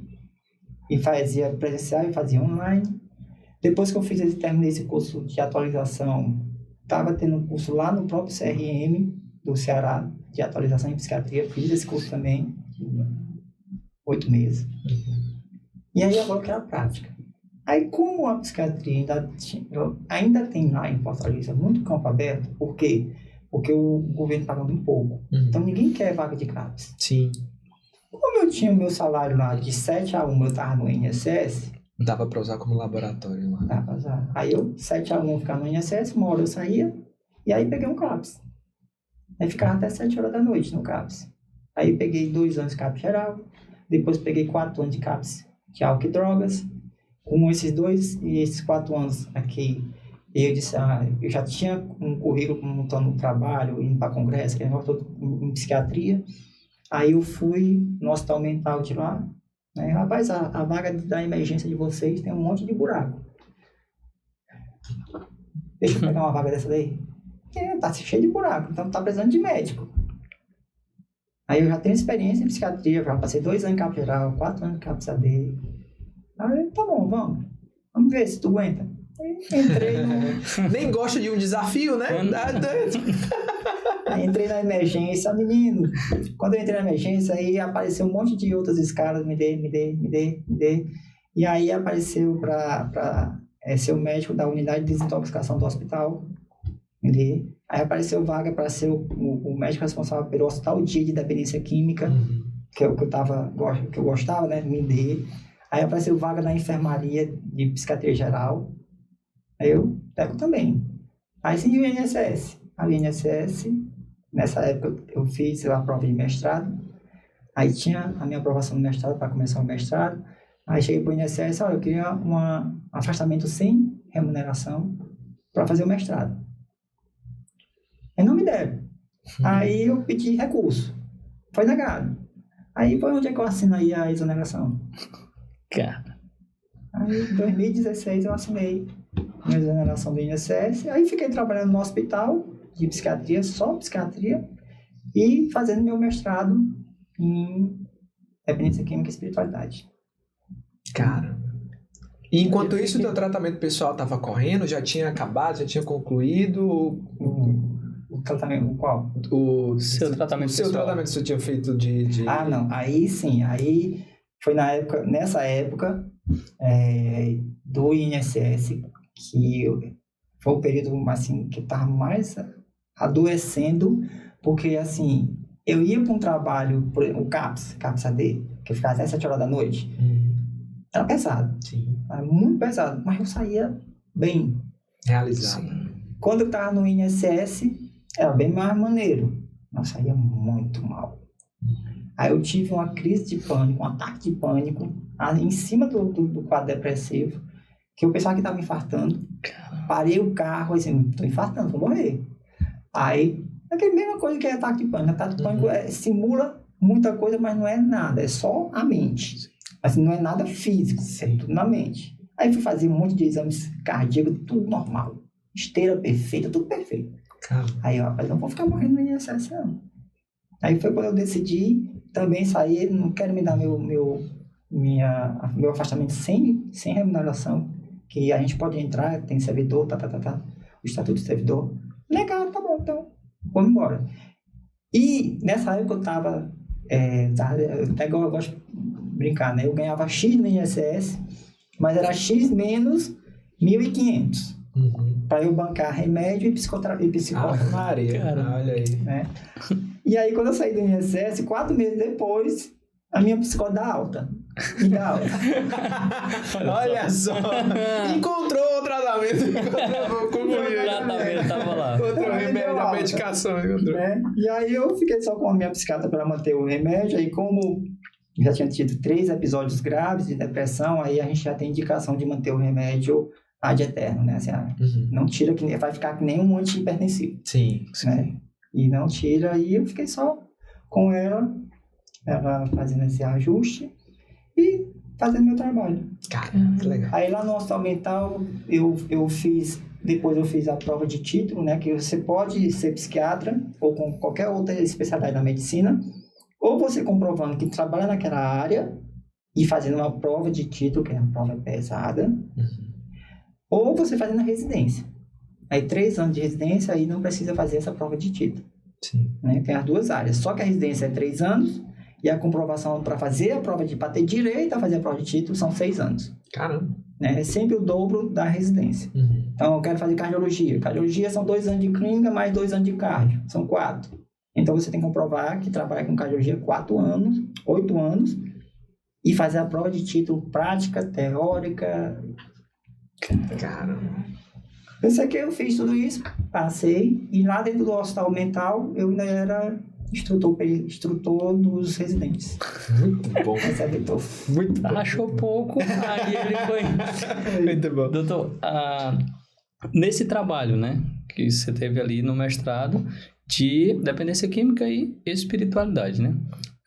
[SPEAKER 3] e fazia presencial e fazia online. Depois que eu terminei esse curso de atualização, estava tendo um curso lá no próprio CRM do Ceará, de atualização em psiquiatria, fiz esse curso também, 8 meses. E aí agora eu quero a prática. Aí como a psiquiatria ainda tem lá em Fortaleza muito campo aberto, por quê? Porque o governo paga muito pouco. Então ninguém quer vaga de CAPS.
[SPEAKER 1] Sim.
[SPEAKER 3] Como eu tinha o meu salário lá de 7-1, eu estava no INSS.
[SPEAKER 1] Dava para usar como laboratório lá.
[SPEAKER 3] Dava para usar. Aí eu, 7-1, eu ficava no INSS, 1 hora eu saía, e aí peguei um CAPS. Aí ficava até 7 horas da noite no CAPS. Aí peguei 2 anos de CAPS geral, depois peguei 4 anos de CAPS de álcool e drogas. Com esses 2 e esses 4 anos aqui, eu disse, eu já tinha um currículo montando um trabalho, indo para congresso, que negócio em psiquiatria. Aí eu fui no hospital mental de lá, né? Rapaz, a vaga da emergência de vocês tem um monte de buraco. Deixa eu pegar uma vaga dessa daí. Tá cheio de buraco, então tá precisando de médico. Aí eu já tenho experiência em psiquiatria, já passei 2 anos em CAPS geral, 4 anos em CAPS AD. Aí, tá bom, vamos ver se tu aguenta. Entrei no...
[SPEAKER 1] Nem gosta de um desafio, né?
[SPEAKER 3] Aí entrei na emergência, menino. Quando eu entrei na emergência, aí apareceu um monte de outras escalas, me dê. E aí apareceu para ser o médico da unidade de desintoxicação do hospital, me dê. Aí apareceu vaga para ser o médico responsável pelo hospital dia de dependência química, que eu gostava, né? Me dê. Aí apareceu vaga na enfermaria de psiquiatria geral. Aí eu pego também. Aí sim o INSS. A INSS, nessa época eu fiz a prova de mestrado. Aí tinha a minha aprovação do mestrado para começar o mestrado. Aí cheguei para o INSS, eu queria um afastamento sem remuneração para fazer o mestrado. Aí não me deram. Aí eu pedi recurso. Foi negado. Aí foi onde é que eu assino aí a exoneração.
[SPEAKER 2] Cara.
[SPEAKER 3] Aí em 2016 eu assinei a exoneração do INSS. Aí fiquei trabalhando no hospital de psiquiatria, só psiquiatria, e fazendo meu mestrado em dependência química e espiritualidade.
[SPEAKER 1] Cara. E enquanto isso, o teu tratamento pessoal estava correndo? Já tinha acabado? Já tinha concluído?
[SPEAKER 3] O tratamento qual?
[SPEAKER 1] O
[SPEAKER 2] seu tratamento pessoal.
[SPEAKER 1] O seu tratamento que você tinha feito de...
[SPEAKER 3] Ah, não. Aí sim. Aí foi nessa época do INSS que foi o período assim, que eu estava mais adoecendo, porque assim, eu ia para um trabalho, o CAPS-AD, que eu ficava até 7 horas da noite. Era pesado.
[SPEAKER 1] Sim.
[SPEAKER 3] Era muito pesado, mas eu saía bem.
[SPEAKER 1] Realizado.
[SPEAKER 3] Sim. Quando eu estava no INSS, era bem mais maneiro. Eu saía muito mal. Aí eu tive uma crise de pânico, um ataque de pânico, em cima do quadro depressivo, que o pessoal que estava infartando. Parei o carro, assim, estou infartando, vou morrer. Aí, é a mesma coisa que é ataque de pânico. Ataque de pânico simula muita coisa, mas não é nada, é só a mente. Assim, não é nada físico, é tudo na mente. Aí fui fazer um monte de exames cardíacos, tudo normal. Esteira perfeita, tudo perfeito.
[SPEAKER 1] Caramba.
[SPEAKER 3] Aí eu, rapaz, não vou ficar morrendo no INSS, não. Aí foi quando eu decidi também sair, não quero me dar meu afastamento sem remuneração, que a gente pode entrar, tem servidor, o estatuto de servidor. Legal, tá bom, então vamos embora. E nessa época eu tava, até eu gosto de brincar, né? Eu ganhava X no INSS, mas era X menos 1.500. Para eu bancar remédio e psicólogo.
[SPEAKER 1] Maria, olha aí.
[SPEAKER 3] Né? E aí, quando eu saí do INSS, 4 meses depois, a minha psicóloga dá alta. Me dá alta.
[SPEAKER 1] Olha só. Encontrou o tratamento.
[SPEAKER 2] O tratamento tava lá.
[SPEAKER 1] Encontrou o remédio, a medicação.
[SPEAKER 3] Né? E aí, eu fiquei só com a minha psiquiatra para manter o remédio. Aí, como já tinha tido 3 episódios graves de depressão, aí a gente já tem indicação de manter o remédio ad eterno, né? Assim, não tira, que vai ficar que nem um antihipertensivo.
[SPEAKER 1] Sim.
[SPEAKER 3] Né? E não tira, e eu fiquei só com ela fazendo esse ajuste e fazendo meu trabalho.
[SPEAKER 1] Cara, que legal.
[SPEAKER 3] Aí lá no Hospital Mental, depois eu fiz a prova de título, né? Que você pode ser psiquiatra ou com qualquer outra especialidade da medicina, ou você comprovando que trabalha naquela área e fazendo uma prova de título, que é uma prova pesada, ou você fazendo a residência. Aí 3 anos de residência, aí não precisa fazer essa prova de título.
[SPEAKER 1] Sim.
[SPEAKER 3] Né? Tem as 2 áreas. Só que a residência é 3 anos e a comprovação para fazer a prova para ter direito a fazer a prova de título são 6 anos.
[SPEAKER 1] Caramba.
[SPEAKER 3] Né? É sempre o dobro da residência. Então, eu quero fazer cardiologia. Cardiologia são 2 anos de clínica mais 2 anos de cardio. São 4. Então, você tem que comprovar que trabalha com cardiologia 8 anos, e fazer a prova de título prática, teórica.
[SPEAKER 1] Caramba.
[SPEAKER 3] Pensei que eu fiz tudo isso, passei, e lá dentro do Hospital Mental, eu ainda era instrutor dos residentes.
[SPEAKER 1] Muito bom.
[SPEAKER 3] Muito bom.
[SPEAKER 2] Achou pouco, aí ele foi...
[SPEAKER 1] Muito bom.
[SPEAKER 2] Doutor, nesse trabalho, né, que você teve ali no mestrado de dependência química e espiritualidade, né?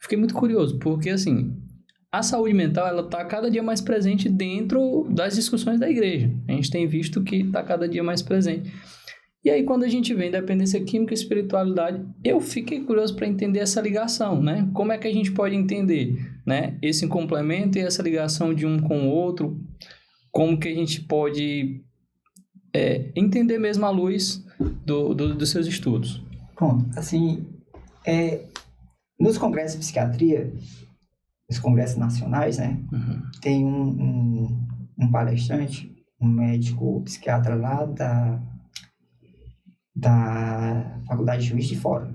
[SPEAKER 2] Fiquei muito curioso, porque assim, a saúde mental, ela está cada dia mais presente dentro das discussões da igreja. A gente tem visto que está cada dia mais presente. E aí, quando a gente vê dependência química e espiritualidade, eu fiquei curioso para entender essa ligação, né? Como é que a gente pode entender, né, esse complemento e essa ligação de um com o outro? Como que a gente pode entender mesmo à luz dos seus estudos.
[SPEAKER 3] Pronto, assim, nos congressos de psiquiatria, os congressos nacionais, né, tem um palestrante, um médico psiquiatra lá da Faculdade de Juiz de Fora.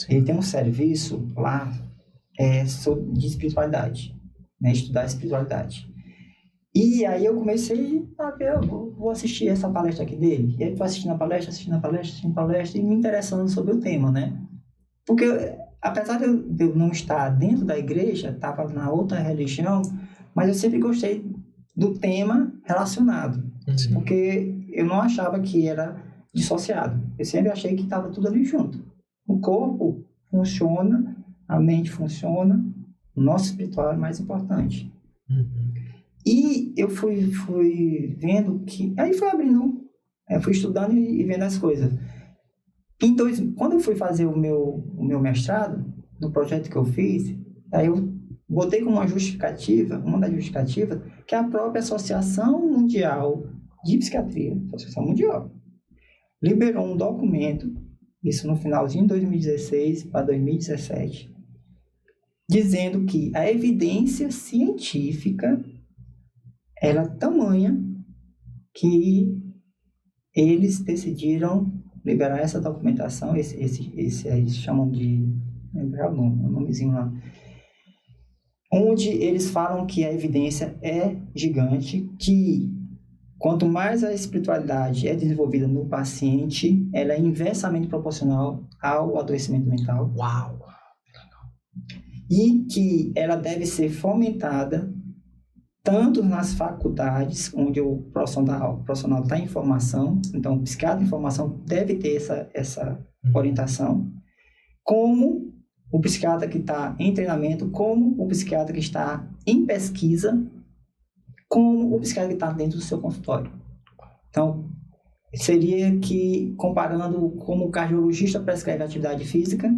[SPEAKER 3] Sim. Ele tem um serviço lá de espiritualidade, né, estudar espiritualidade. E aí eu comecei a ver, eu vou assistir essa palestra aqui dele. E aí fui assistindo a palestra e me interessando sobre o tema, né? Porque, apesar de eu não estar dentro da igreja, estava na outra religião, mas eu sempre gostei do tema relacionado. Sim. Porque eu não achava que era dissociado. Eu sempre achei que estava tudo ali junto. O corpo funciona, a mente funciona, o nosso espiritual é mais importante. E eu fui vendo que... Aí fui abrindo, fui estudando e vendo as coisas. Quando eu fui fazer o meu mestrado, no projeto que eu fiz, aí eu botei como uma das justificativas, que é a própria Associação Mundial de Psiquiatria, Associação Mundial, liberou um documento, isso no finalzinho de 2016 para 2017, dizendo que a evidência científica era tamanha que eles decidiram liberar essa documentação, eles chamam de... lembrar o nomezinho lá, onde eles falam que a evidência é gigante, que quanto mais a espiritualidade é desenvolvida no paciente, ela é inversamente proporcional ao adoecimento mental.
[SPEAKER 1] Uau!
[SPEAKER 3] E que ela deve ser fomentada tanto nas faculdades, onde o profissional está em formação, então o psiquiatra em formação deve ter essa orientação, como o psiquiatra que está em treinamento, como o psiquiatra que está em pesquisa, como o psiquiatra que está dentro do seu consultório. Então, seria que, comparando como o cardiologista prescreve atividade física,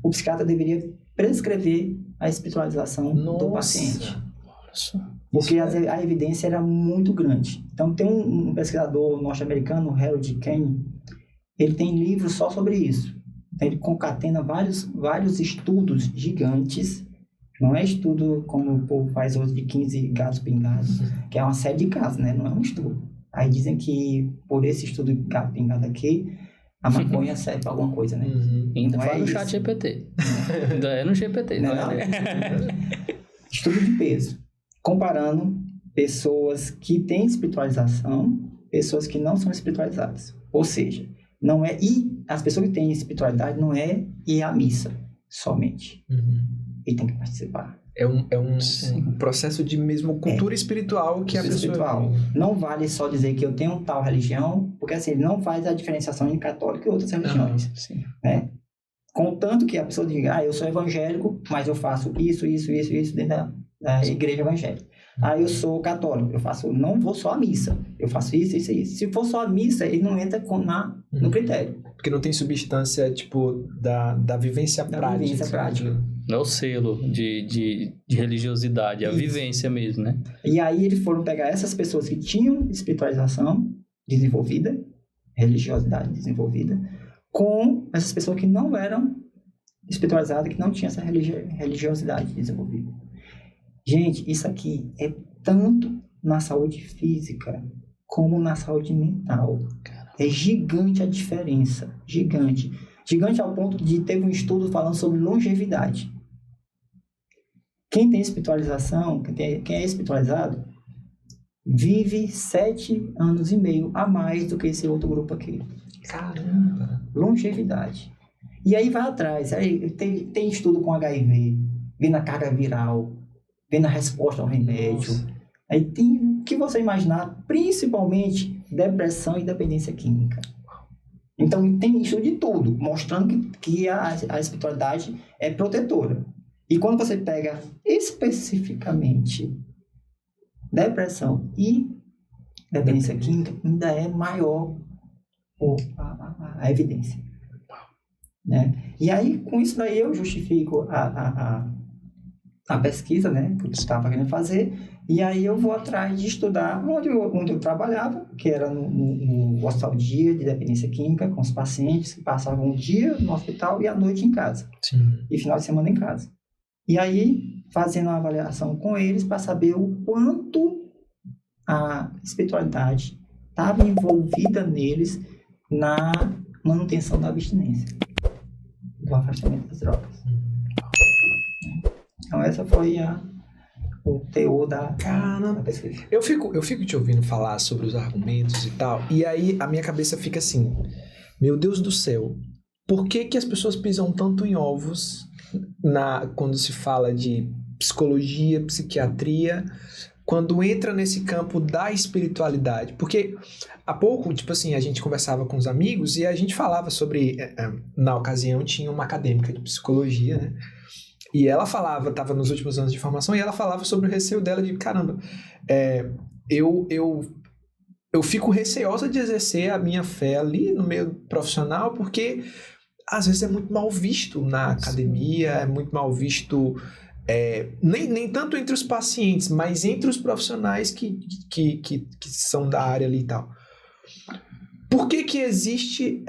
[SPEAKER 3] o psiquiatra deveria prescrever a espiritualização do paciente. Nossa. Porque a evidência era muito grande. Então, tem um pesquisador norte-americano, Harold Kane, ele tem livros só sobre isso. Então, ele concatena vários estudos gigantes. Não é estudo como o povo faz hoje de 15 gatos pingados, que é uma série de casos, né? Não é um estudo. Aí dizem que por esse estudo de gato pingado aqui, a maconha serve para alguma coisa, né?
[SPEAKER 2] Ainda faz no chat GPT. Ainda é no GPT.
[SPEAKER 3] Não. Estudo de peso. Comparando pessoas que têm espiritualização, pessoas que não são espiritualizadas. Ou seja, não é as pessoas que têm espiritualidade não é ir à missa somente. Ele tem que participar.
[SPEAKER 1] É um processo de mesmo cultura espiritual que a pessoa...
[SPEAKER 3] espiritual. Não vale só dizer que eu tenho tal religião, porque assim, ele não faz a diferenciação em católico e outras religiões. Né? Contanto que a pessoa diga, eu sou evangélico, mas eu faço isso dentro da igreja evangélica. Eu sou católico, não vou só à missa, eu faço isso. Se for só a missa, ele não entra no critério.
[SPEAKER 1] Porque não tem substância, tipo, da vivência prática.
[SPEAKER 2] Não é o selo de religiosidade, é a vivência mesmo, né?
[SPEAKER 3] E aí eles foram pegar essas pessoas que tinham espiritualização desenvolvida, religiosidade desenvolvida, com essas pessoas que não eram espiritualizadas, que não tinham essa religiosidade desenvolvida. Gente, isso aqui é tanto na saúde física como na saúde mental. Caramba. É gigante a diferença. Gigante. Gigante ao ponto de ter um estudo falando sobre longevidade. Quem tem espiritualização, quem é espiritualizado, vive 7 anos e meio a mais do que esse outro grupo aqui.
[SPEAKER 1] Caramba!
[SPEAKER 3] Longevidade. E aí vai atrás. Aí tem estudo com HIV, vendo a carga viral, vendo a resposta ao remédio. Nossa. Aí tem o que você imaginar, principalmente depressão e dependência química. Então tem estudo de tudo, mostrando que a espiritualidade é protetora. E quando você pega especificamente depressão e dependência química, ainda é maior a evidência. Né? E aí, com isso daí, eu justifico a pesquisa, né, que eu estava querendo fazer, e aí eu vou atrás de estudar onde eu trabalhava, que era no hospital de dia de dependência química, com os pacientes que passavam o dia no hospital e a noite em casa.
[SPEAKER 1] Sim.
[SPEAKER 3] E final de semana em casa. E aí, fazendo uma avaliação com eles para saber o quanto a espiritualidade estava envolvida neles na manutenção da abstinência, do afastamento das drogas. Então, essa foi o teor da pesquisa.
[SPEAKER 1] Eu fico te ouvindo falar sobre os argumentos e tal, e aí a minha cabeça fica assim, meu Deus do céu, por que as pessoas pisam tanto em ovos quando se fala de psicologia, psiquiatria, quando entra nesse campo da espiritualidade? Porque há pouco, tipo assim, a gente conversava com os amigos e a gente falava sobre, na ocasião tinha uma acadêmica de psicologia, né? E ela falava, estava nos últimos anos de formação, e ela falava sobre o receio dela de, caramba, eu fico receosa de exercer a minha fé ali no meio profissional, porque às vezes é muito mal visto na academia, é muito mal visto, nem tanto entre os pacientes, mas entre os profissionais que são da área ali e tal. Por que existe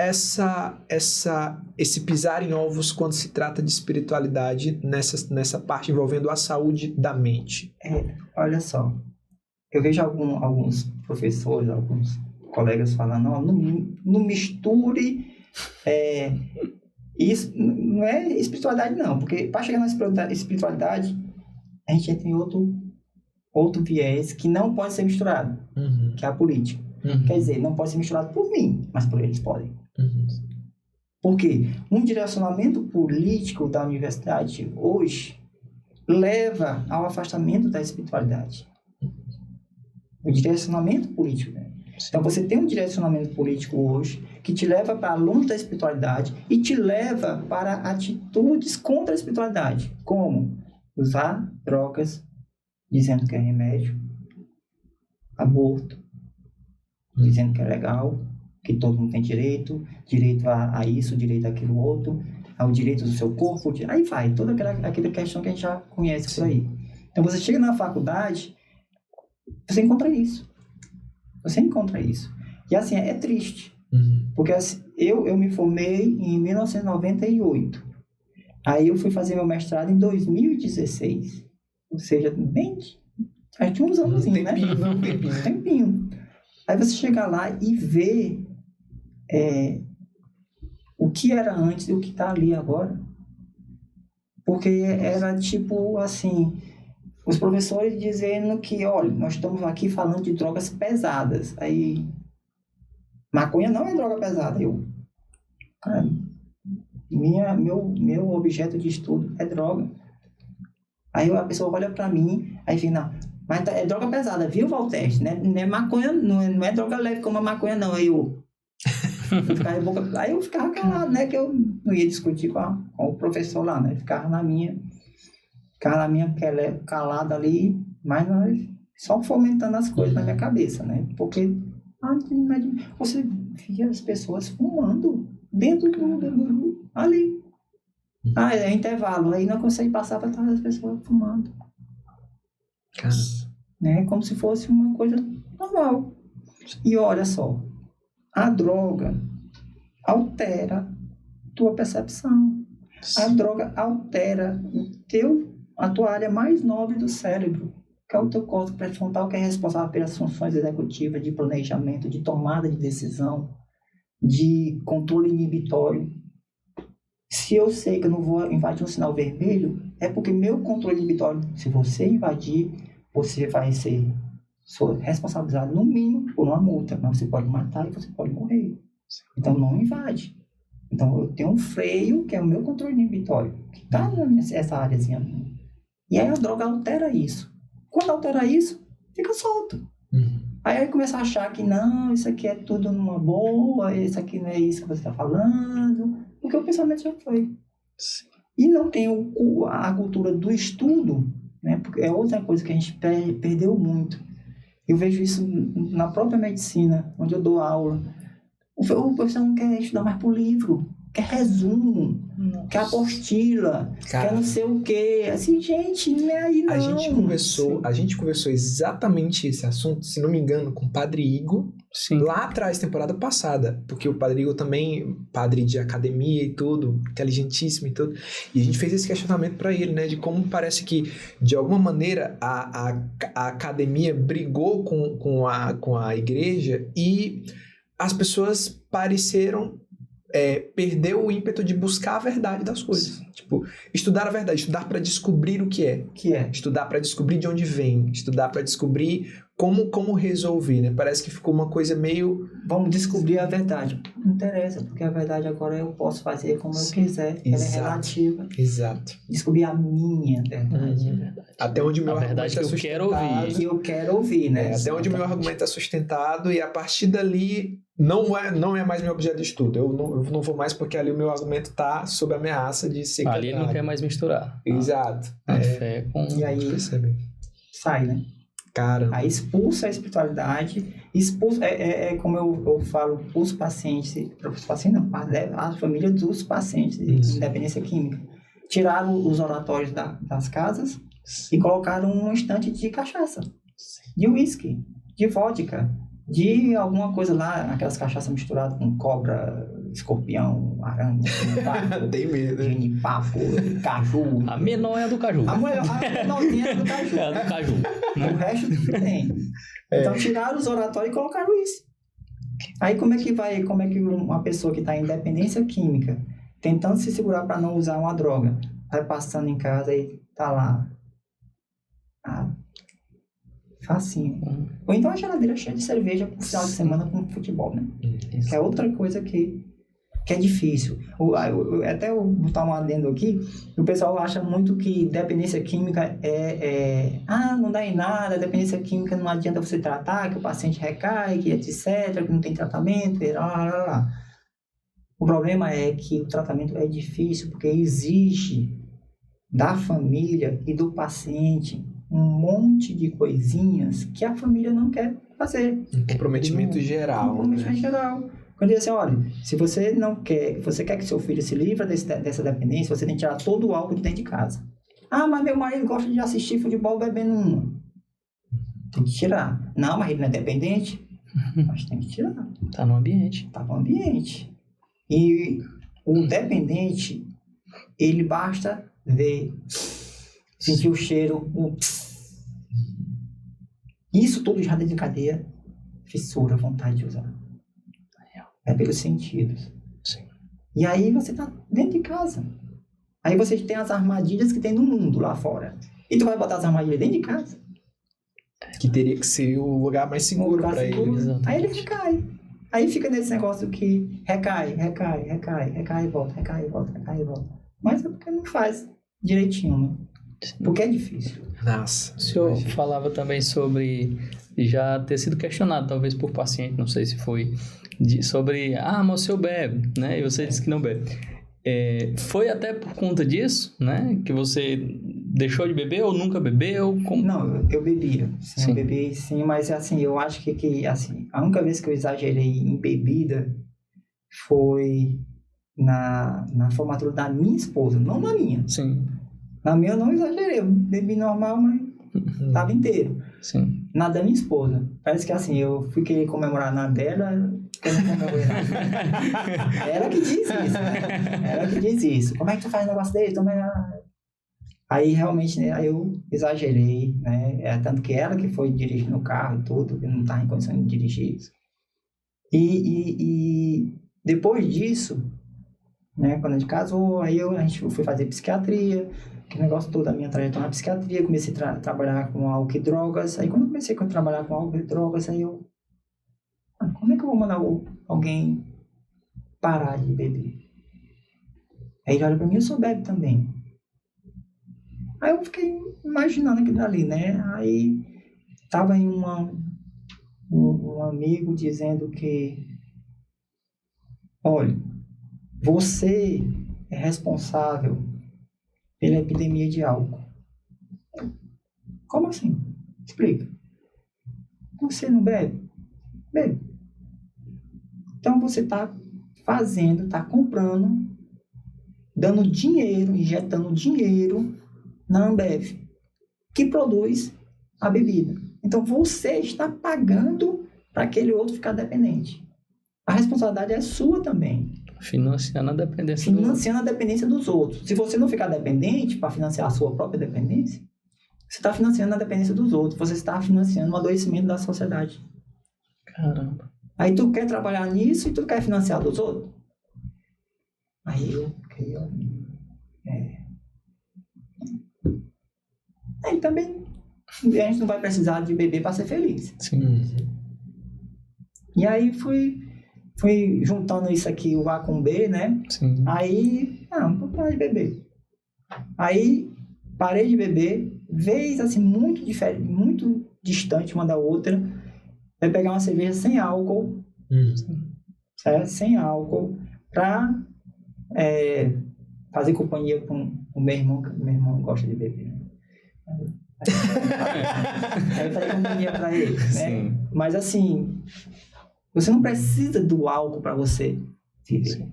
[SPEAKER 1] esse pisar em ovos quando se trata de espiritualidade nessa parte envolvendo a saúde da mente?
[SPEAKER 3] Olha só, eu vejo alguns professores, alguns colegas falando, não misture, isso não é espiritualidade não, porque para chegar na espiritualidade, a gente entra em outro viés que não pode ser misturado, que é a política. Quer dizer, não pode ser misturado por mim, mas por eles podem. Por quê? Um direcionamento político da universidade hoje leva ao afastamento da espiritualidade. O direcionamento político, né? Então você tem um direcionamento político hoje que te leva para longe da espiritualidade e te leva para atitudes contra a espiritualidade, como usar drogas dizendo que é remédio, aborto, dizendo que é legal, que todo mundo tem direito a isso, direito àquilo outro, ao direito do seu corpo, aí vai, toda aquela questão que a gente já conhece por aí. Então você chega na faculdade, você encontra isso. E assim, é triste, porque assim, eu me formei em 1998, aí eu fui fazer meu mestrado em 2016, ou seja, faz de uns anos, né? Um tempinho. Aí você chega lá e vê o que era antes e o que está ali agora. Porque era tipo assim, os professores dizendo que, olha, nós estamos aqui falando de drogas pesadas. Aí, maconha não é droga pesada. Cara, meu objeto de estudo é droga. Aí a pessoa olha para mim, aí fica, não, mas é droga pesada, viu, Valteste? Não é maconha, não é droga leve como a maconha, não. Aí eu ficava calado, né? Que eu não ia discutir com o professor lá, né? Ficava na minha calada ali, mas nós só fomentando as coisas na minha cabeça, né? Porque você via as pessoas fumando dentro do ali. É intervalo, aí não consegue passar para trás das pessoas fumando. Né? Como se fosse uma coisa normal. E olha só, a droga altera tua percepção. A droga altera a tua área mais nobre do cérebro, que é o teu córtex pré-frontal, que é responsável pelas funções executivas, de planejamento, de tomada de decisão, de controle inibitório. Se eu sei que eu não vou invadir um sinal vermelho, é porque meu controle inibitório, se você invadir, você vai ser responsabilizado no mínimo por uma multa, mas você pode matar e você pode morrer. Então não invade. Então eu tenho um freio, que é o meu controle inibitório, que está nessa áreazinha. E aí a droga altera isso. Quando altera isso, fica solto. Aí começa a achar que não, isso aqui é tudo numa boa, isso aqui não é isso que você está falando, porque o pensamento já foi. Sim. E não tem a cultura do estudo, né? Porque é outra coisa que a gente perdeu muito. Eu vejo isso na própria medicina, onde eu dou aula. O professor não quer estudar mais por livro. quer resumo, quer apostila, quer não sei o quê. Assim, gente, não é aí não.
[SPEAKER 1] A gente conversou exatamente esse assunto, se não me engano, com o Padre Igor, lá atrás, temporada passada, porque o Padre Igor também, padre de academia e tudo, inteligentíssimo e tudo, e a gente fez esse questionamento para ele, né, de como parece que, de alguma maneira, a academia brigou com a igreja e as pessoas pareceram perder o ímpeto de buscar a verdade das coisas. Tipo, estudar a verdade, estudar para descobrir o que é. Estudar para descobrir de onde vem, estudar para descobrir como resolver, né? Parece que ficou uma coisa meio...
[SPEAKER 3] Vamos descobrir a verdade. Não interessa, porque a verdade agora eu posso fazer como eu quiser. Ela é relativa.
[SPEAKER 1] Exato.
[SPEAKER 3] Descobrir a minha verdade.
[SPEAKER 1] Até onde o meu argumento é
[SPEAKER 2] sustentado.
[SPEAKER 3] Que eu quero ouvir, né?
[SPEAKER 1] Até onde o meu argumento é sustentado e a partir dali não é mais meu objeto de estudo. Eu não vou mais porque ali o meu argumento está sob ameaça de ser
[SPEAKER 2] ali ele não quer mais misturar.
[SPEAKER 1] Exato.
[SPEAKER 2] A fé com...
[SPEAKER 3] E aí sai, né?
[SPEAKER 1] Cara.
[SPEAKER 3] Aí expulsa a espiritualidade, expulsa, como eu falo para os pacientes não, a família dos pacientes de dependência química. Tiraram os oratórios das casas e colocaram um estante de cachaça, de uísque, de vodka, de alguma coisa lá, aquelas cachaças misturadas com cobra, escorpião, aranha,
[SPEAKER 1] tem medo,
[SPEAKER 3] genipapo, caju.
[SPEAKER 2] A menor é a do caju.
[SPEAKER 3] A menorzinha é do caju.
[SPEAKER 2] É a do caju.
[SPEAKER 3] O resto tudo tem. Então tiraram os oratórios e colocaram isso. Aí como é que uma pessoa que está em dependência química, tentando se segurar para não usar uma droga, vai passando em casa e tá lá. Facinho. Ou então a geladeira cheia de cerveja pro final de semana com futebol, né? Que é outra coisa que é difícil. Até eu botar um adendo aqui, o pessoal acha muito que dependência química não dá em nada, dependência química não adianta você tratar, que o paciente recai, que etc, que não tem tratamento, lá. O problema é que o tratamento é difícil, porque exige da família e do paciente um monte de coisinhas que a família não quer fazer.
[SPEAKER 1] Um comprometimento geral.
[SPEAKER 3] Quando diz assim, olha, se você não quer, você quer que seu filho se livre dessa dependência, você tem que tirar todo o álcool de dentro de casa. Ah, mas meu marido gosta de assistir futebol bebendo uma. Tem que tirar. Não, mas ele não é dependente. Mas tem que tirar.
[SPEAKER 2] Tá no ambiente.
[SPEAKER 3] E o dependente, ele basta ver, sentir o cheiro, isso tudo já desencadeia fissura, vontade de usar. É pelos sentidos.
[SPEAKER 2] Sim.
[SPEAKER 3] E aí você tá dentro de casa. Aí você tem as armadilhas que tem no mundo lá fora. E tu vai botar as armadilhas dentro de casa.
[SPEAKER 1] Que teria que ser o lugar mais seguro para ele.
[SPEAKER 3] Aí ele recai. Aí fica nesse negócio que recai, volta. Mas é porque não faz direitinho, né? Porque é difícil.
[SPEAKER 1] Nossa.
[SPEAKER 2] O senhor falava também sobre já ter sido questionado, talvez por paciente, não sei se foi, sobre, mas o senhor bebe, né? E você disse que não bebe. Foi até por conta disso, né? Que você deixou de beber ou nunca bebeu?
[SPEAKER 3] Não, eu bebia. Sim, eu bebi, sim, mas assim, eu acho que assim, a única vez que eu exagerei em bebida foi na formatura da minha esposa, não na minha.
[SPEAKER 2] Sim.
[SPEAKER 3] Na minha eu não exagerei, eu bebi normal, mas tava inteiro.
[SPEAKER 2] Sim.
[SPEAKER 3] Na da minha esposa. Parece que assim, eu fui querer comemorar na dela, eu não comemorei. Ela que diz isso, né? Ela que diz isso. Como é que tu faz um negócio dele? Aí realmente, né, aí eu exagerei, né? Tanto que ela que foi dirigindo o carro e tudo, que não estava em condições de dirigir isso. E depois disso, né, quando a gente casou, aí a gente foi fazer psiquiatria, que negócio todo, a minha trajetória na psiquiatria, comecei a trabalhar com álcool e drogas. Aí quando eu comecei a trabalhar com álcool e drogas, aí eu... como é que eu vou mandar alguém parar de beber? Aí ele olha pra mim, eu sou bebe também. Aí eu fiquei imaginando aquilo ali, né? Aí tava aí um amigo dizendo que, olha, você é responsável pela epidemia de álcool. Como assim? Explica. Você não bebe? Bebe. Então você está tá comprando, dando dinheiro, injetando dinheiro na Ambev, que produz a bebida. Então, você está pagando para aquele outro ficar dependente. A responsabilidade é sua também.
[SPEAKER 2] Financiando a dependência
[SPEAKER 3] dos outros. Se você não ficar dependente para financiar a sua própria dependência, você está financiando a dependência dos outros. Você está financiando o adoecimento da sociedade.
[SPEAKER 2] Caramba.
[SPEAKER 3] Aí tu quer trabalhar nisso e tu quer financiar dos outros? Aí também a gente não vai precisar de beber para ser feliz.
[SPEAKER 2] Sim.
[SPEAKER 3] E aí fui juntando isso aqui, o A com o B, né?
[SPEAKER 2] Sim.
[SPEAKER 3] Aí, vou parar de beber. Aí, parei de beber, vez assim, muito diferente, muito distante uma da outra, vai pegar uma cerveja sem álcool, certo? Sem álcool, pra fazer companhia com o meu irmão, que meu irmão gosta de beber. Aí fazer companhia pra ele, né?
[SPEAKER 2] Sim.
[SPEAKER 3] Mas assim, você não precisa do álcool para você viver. Sim.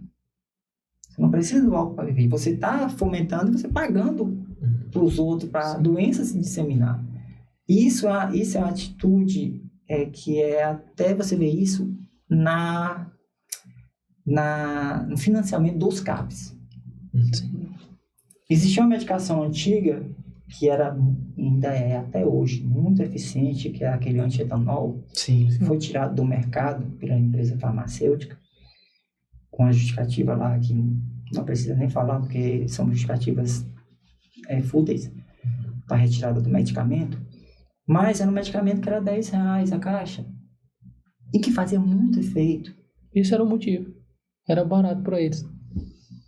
[SPEAKER 3] Você não precisa do álcool para viver. Você está fomentando e você pagando para os outros, para a doença se disseminar. Isso é uma atitude que é até você ver isso no financiamento dos CAPs. Existia uma medicação antiga que ainda é até hoje muito eficiente, que é aquele antietanol.
[SPEAKER 1] Sim.
[SPEAKER 3] Foi tirado do mercado pela empresa farmacêutica com a justificativa lá que não precisa nem falar, porque são justificativas fúteis para retirada do medicamento. Mas era um medicamento que era R$10 a caixa e que fazia muito efeito.
[SPEAKER 2] Isso era o motivo. Era barato para eles.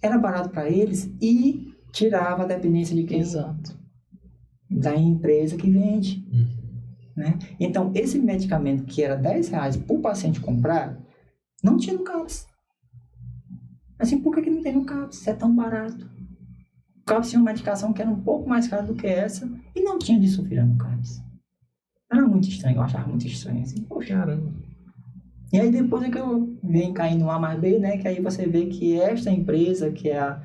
[SPEAKER 3] Era barato para eles e tirava a dependência de quem?
[SPEAKER 2] Exato.
[SPEAKER 3] Da empresa que vende. Né? Então, esse medicamento que era R$10 para o paciente comprar, não tinha no CAPS. Assim, por que não tem no CAPS? Isso é tão barato. O CAPS tinha uma medicação que era um pouco mais cara do que essa e não tinha disulfira no CAPS. Era muito estranho, eu achava muito estranho. Assim, poxa.
[SPEAKER 1] Caramba.
[SPEAKER 3] E aí depois é que eu venho caindo no A mais B, né? Que aí você vê que esta empresa, que é a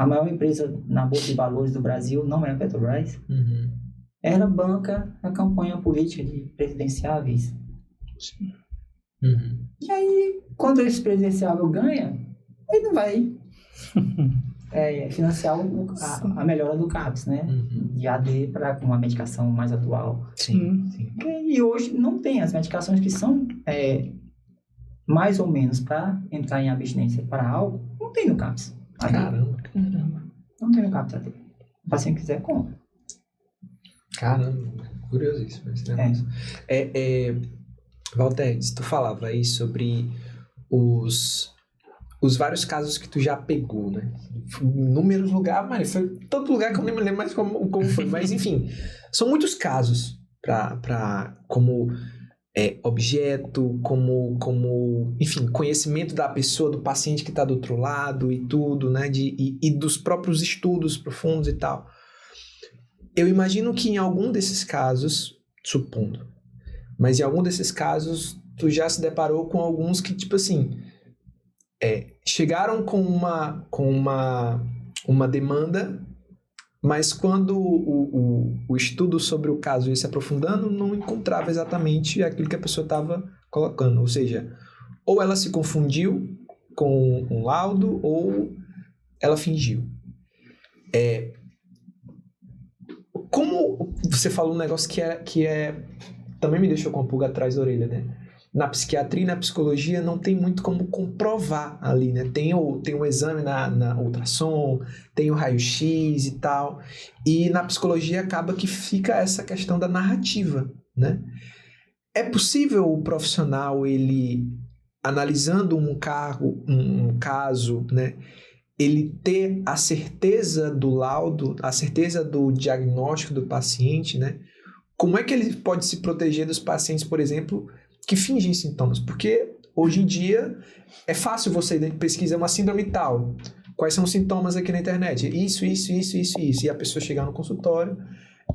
[SPEAKER 3] maior empresa na Bolsa de Valores do Brasil, não é a Petrobras, ela banca a campanha política de presidenciáveis. E aí, quando esse presidenciável ganha, ele não vai financiar a melhora do CAPS, né? De AD para uma medicação mais atual.
[SPEAKER 1] Sim.
[SPEAKER 3] E hoje não tem as medicações que são mais ou menos para entrar em abstinência para álcool, não tem no CAPS.
[SPEAKER 1] Caramba.
[SPEAKER 3] Não tem no CAPS AD. Se o paciente quiser, compra.
[SPEAKER 1] Caramba, curiosíssimo esse negócio. Valteres, tu falava aí sobre os vários casos que tu já pegou, né? Inúmeros lugares, mas foi todo lugar que eu nem me lembro mais como foi. Mas, enfim, são muitos casos como objeto, como, enfim, conhecimento da pessoa, do paciente que está do outro lado e tudo, né? E dos próprios estudos profundos e tal. Eu imagino que em algum desses casos, supondo, mas em algum desses casos, tu já se deparou com alguns que, tipo assim, chegaram com uma demanda, mas quando o estudo sobre o caso ia se aprofundando, não encontrava exatamente aquilo que a pessoa estava colocando. Ou seja, ou ela se confundiu com um laudo, ou ela fingiu. Como você falou um negócio que também me deixou com a pulga atrás da orelha, né? Na psiquiatria e na psicologia não tem muito como comprovar ali, né? Tem o exame na ultrassom, tem o raio-x e tal. E na psicologia acaba que fica essa questão da narrativa, né? É possível o profissional, ele, analisando um caso, né? Ele ter a certeza do laudo, a certeza do diagnóstico do paciente, né? Como é que ele pode se proteger dos pacientes, por exemplo, que fingem sintomas? Porque hoje em dia é fácil você pesquisar uma síndrome tal. Quais são os sintomas aqui na internet? Isso. E a pessoa chegar no consultório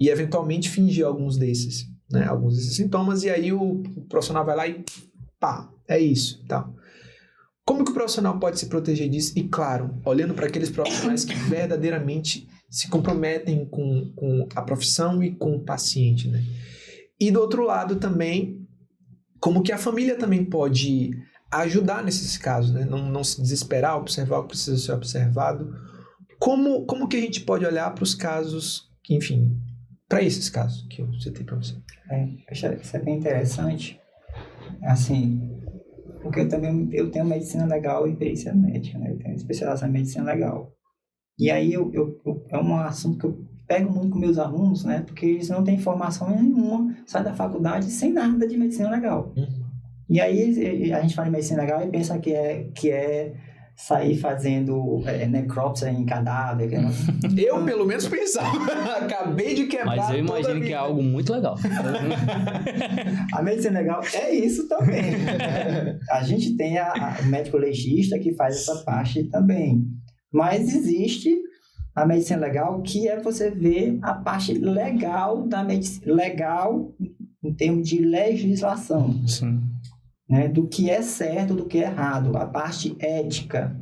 [SPEAKER 1] e eventualmente fingir alguns desses, né? Alguns desses sintomas, e aí o profissional vai lá e pá, é isso, tal. Como que o profissional pode se proteger disso? E, claro, olhando para aqueles profissionais que verdadeiramente se comprometem com a profissão e com o paciente, né? E, do outro lado, também, como que a família também pode ajudar nesses casos, né? Não se desesperar, observar o que precisa ser observado. Como que a gente pode olhar para os casos, enfim, para esses casos que eu citei para você?
[SPEAKER 3] Isso é bem interessante. Assim, porque eu tenho medicina legal e perícia médica, né? Eu tenho especialização em medicina legal. E aí é um assunto que eu pego muito com meus alunos, né? Porque eles não têm formação nenhuma, saem da faculdade sem nada de medicina legal. E aí a gente fala em medicina legal e pensa que é sair fazendo necrópsia em cadáver.
[SPEAKER 1] Eu, pelo menos, pensava. Acabei de quebrar.
[SPEAKER 2] Mas eu imagino que é algo muito legal.
[SPEAKER 3] A medicina legal é isso também. A gente tem o médico legista que faz essa parte também. Mas existe a medicina legal, que é você ver a parte legal da medicina. Legal em termos de legislação.
[SPEAKER 2] Sim.
[SPEAKER 3] Né, do que é certo, do que é errado, a parte ética,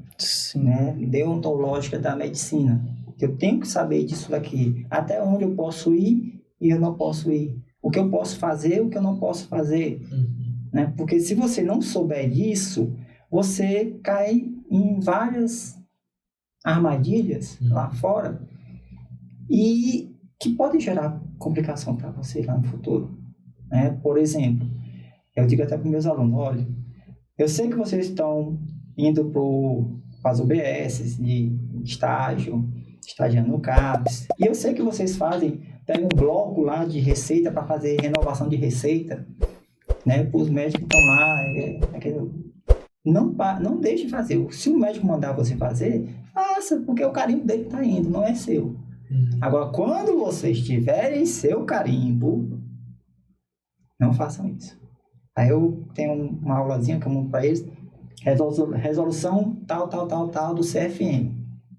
[SPEAKER 3] né, deontológica da medicina. Eu tenho que saber disso daqui, até onde eu posso ir e eu não posso ir, o que eu posso fazer, o que eu não posso fazer, né? Porque se você não souber disso, você cai em várias armadilhas lá fora e que podem gerar complicação para você lá no futuro, né? Por exemplo, eu digo até para os meus alunos, olha, eu sei que vocês estão indo para as OBS de estágio, estagiando no CAPS, e eu sei que vocês pegam um bloco lá de receita para fazer renovação de receita, né, para os médicos que estão lá, não deixe de fazer. Se o médico mandar você fazer, faça, porque o carimbo dele está indo, não é seu. Agora, quando vocês tiverem seu carimbo, não façam isso. Aí eu tenho uma aulazinha que eu mando para eles, resolução tal do CFM.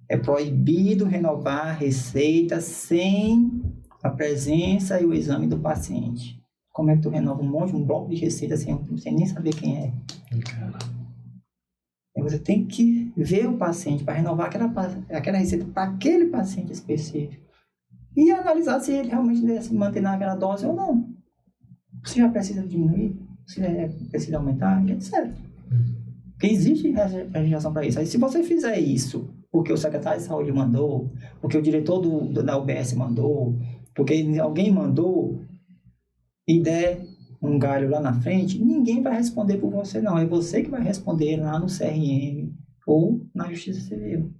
[SPEAKER 3] É proibido renovar receita sem a presença e o exame do paciente. Como é que tu renova um bloco de receita sem nem saber quem é? Aí você tem que ver o paciente para renovar aquela receita para aquele paciente específico. E analisar se ele realmente deve se manter naquela dose ou não. Se já precisa diminuir, se precisa aumentar, etc. Porque existe legislação para isso. Aí se você fizer isso porque o secretário de saúde mandou, porque o diretor da UBS mandou, porque alguém mandou e der um galho lá na frente, ninguém vai responder por você, não. É você que vai responder lá no CRM ou na Justiça Civil.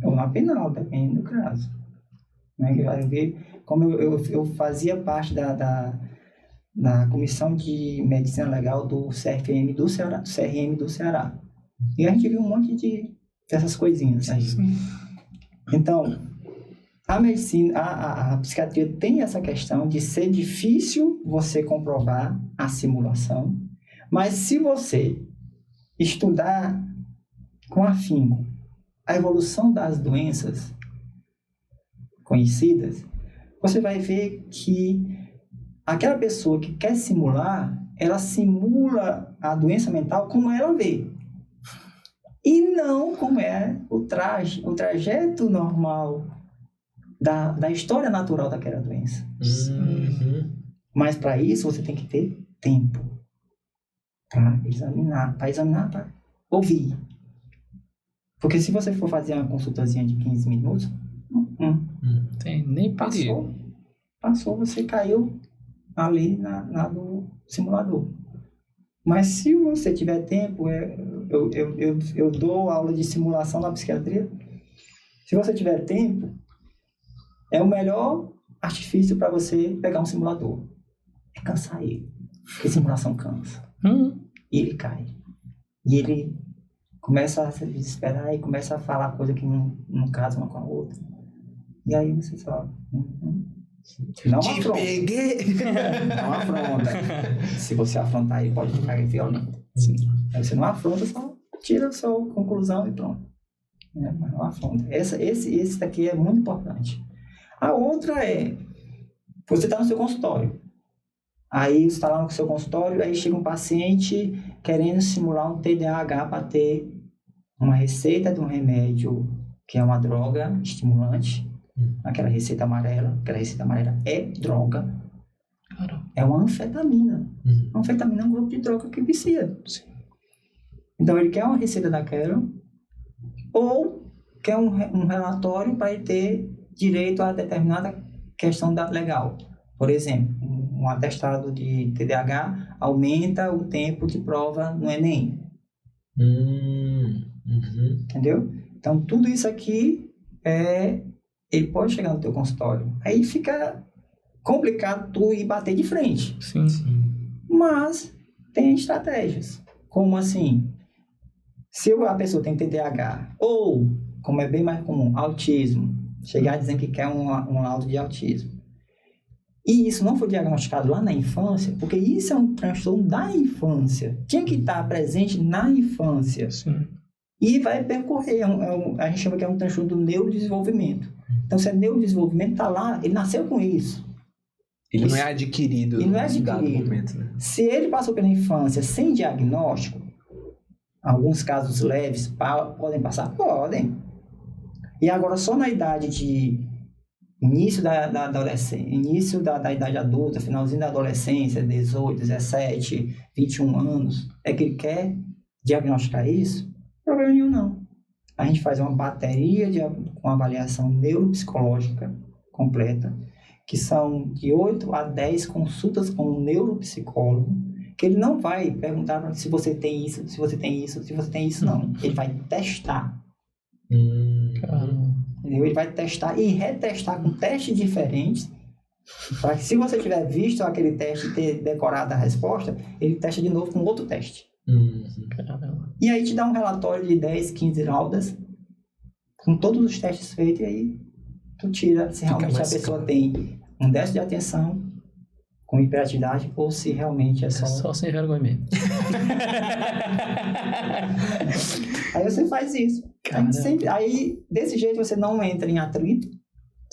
[SPEAKER 3] Ou na penal, dependendo do caso. Né? Que vai ver, como eu fazia parte da Comissão de Medicina Legal do CFM do Ceará. E a gente viu um monte dessas coisinhas aí. Então, a medicina, a psiquiatria tem essa questão de ser difícil você comprovar a simulação, mas se você estudar com afinco a evolução das doenças conhecidas, você vai ver que aquela pessoa que quer simular, ela simula a doença mental como ela vê. E não como é o trajeto normal da história natural daquela doença. Mas para isso você tem que ter tempo para examinar, para ouvir. Porque se você for fazer uma consultazinha de 15 minutos,
[SPEAKER 2] tem nem
[SPEAKER 3] passou, você caiu ali do simulador. Mas se você tiver tempo, eu dou aula de simulação na psiquiatria. Se você tiver tempo, é o melhor artifício para você pegar um simulador. É cansar ele. Porque simulação cansa. E ele cai. E ele começa a se desesperar e começa a falar coisa que não casa uma com a outra. E aí você só... Não afronta. Não afronta. Se você afrontar, ele pode ficar violento. Aí você não afronta, só tira a sua conclusão e pronto. Mas não afronta. Esse daqui é muito importante. A outra é, você está no seu consultório. Aí você está lá no seu consultório, aí chega um paciente querendo simular um TDAH para ter uma receita de um remédio que é uma droga estimulante, aquela receita amarela é droga, é uma anfetamina. A anfetamina é um grupo de droga que vicia. Sim. Então ele quer uma receita daquela, ou quer um relatório para ele ter direito a determinada questão legal. Por exemplo, um atestado de TDAH aumenta o tempo de prova no Enem. Entendeu? Então, tudo isso aqui, ele pode chegar no teu consultório. Aí fica complicado tu ir bater de frente.
[SPEAKER 2] Sim.
[SPEAKER 3] Mas tem estratégias. Como assim? Se a pessoa tem TDAH, ou, como é bem mais comum, autismo, chegar dizendo que quer um laudo de autismo, e isso não foi diagnosticado lá na infância, porque isso é um transtorno da infância. Tinha que estar presente na infância.
[SPEAKER 2] Sim.
[SPEAKER 3] E vai percorrer. A gente chama que é um transtorno do neurodesenvolvimento. Então, se é neurodesenvolvimento, está lá, ele nasceu com isso.
[SPEAKER 1] Ele não é adquirido.
[SPEAKER 3] Ele não é adquirido.
[SPEAKER 1] Momento, né?
[SPEAKER 3] Se ele passou pela infância sem diagnóstico, alguns casos leves podem passar? Podem. E agora, só na idade de início da adolescência, início da idade adulta, finalzinho da adolescência, 18, 17, 21 anos, é que ele quer diagnosticar isso? Problema nenhum, não. A gente faz uma bateria com avaliação neuropsicológica completa, que são de 8 a 10 consultas com um neuropsicólogo, que ele não vai perguntar se você tem isso, se você tem isso, se você tem isso, não. Ele vai testar. Entendeu? Ele vai testar e retestar com testes diferentes, para que se você tiver visto aquele teste e ter decorado a resposta, ele testa de novo com outro teste. E aí te dá um relatório de 10, 15 laudas, com todos os testes feitos, e aí tu tira se realmente a pessoa tem um déficit de atenção, com hiperatividade, ou se realmente é só...
[SPEAKER 2] Só sem vergonha mesmo.
[SPEAKER 3] Aí você faz isso. Aí, desse jeito, você não entra em atrito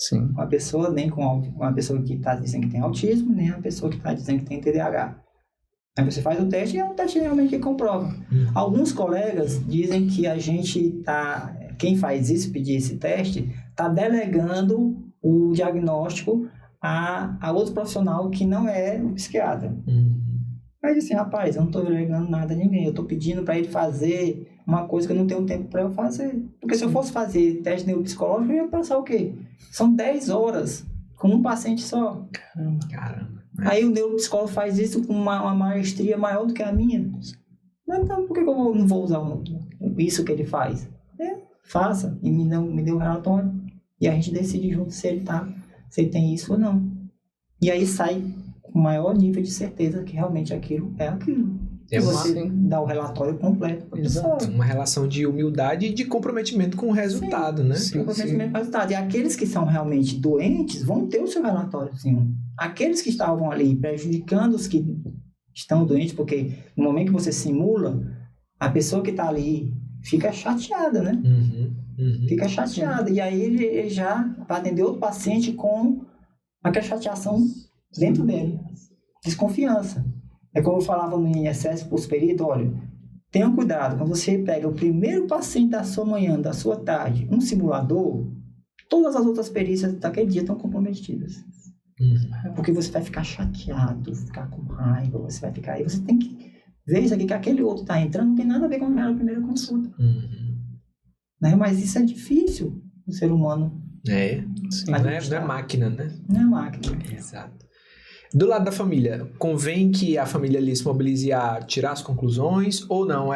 [SPEAKER 3] com a pessoa, nem com a pessoa que está dizendo que tem autismo, nem a pessoa que está dizendo que tem TDAH. Aí você faz o teste e é um teste realmente que comprova. Alguns colegas dizem que a gente quem faz isso, pedir esse teste, está delegando o diagnóstico a outro profissional que não é o psiquiatra. Mas assim, rapaz, eu não estou delegando nada a ninguém, eu estou pedindo para ele fazer uma coisa que eu não tenho tempo para eu fazer. Porque se eu fosse fazer teste neuropsicológico, eu ia passar o quê? São 10 horas com um paciente só.
[SPEAKER 1] Caramba.
[SPEAKER 3] Aí o neuropsicólogo faz isso com uma maestria maior do que a minha. Então, por que eu não vou usar isso que ele faz? Faça e me dê o relatório. E a gente decide junto se ele tem isso ou não. E aí sai com o maior nível de certeza que realmente aquilo é aquilo. Você dá o relatório completo para a pessoa.
[SPEAKER 1] Uma relação de humildade e de comprometimento com o resultado, né?
[SPEAKER 3] Comprometimento com o resultado. E aqueles que são realmente doentes vão ter o seu relatório, sim. Aqueles que estavam ali prejudicando os que estão doentes, porque no momento que você simula, a pessoa que está ali fica chateada, né? Fica chateada. E aí ele já vai atender outro paciente com aquela chateação dentro dele. Desconfiança. É como eu falava no INSS para os peritos, olha, tenha cuidado, quando você pega o primeiro paciente da sua manhã, da sua tarde, um simulador, todas as outras perícias daquele dia estão comprometidas. Porque você vai ficar chateado, ficar com raiva, você vai ficar... Aí você tem que ver isso aqui, que aquele outro está entrando, não tem nada a ver com a primeira consulta. Né? Mas isso é difícil, o ser humano.
[SPEAKER 1] Não é máquina, né?
[SPEAKER 3] Não é máquina.
[SPEAKER 1] Exato. Do lado da família, convém que a família ali se mobilize a tirar as conclusões ou não?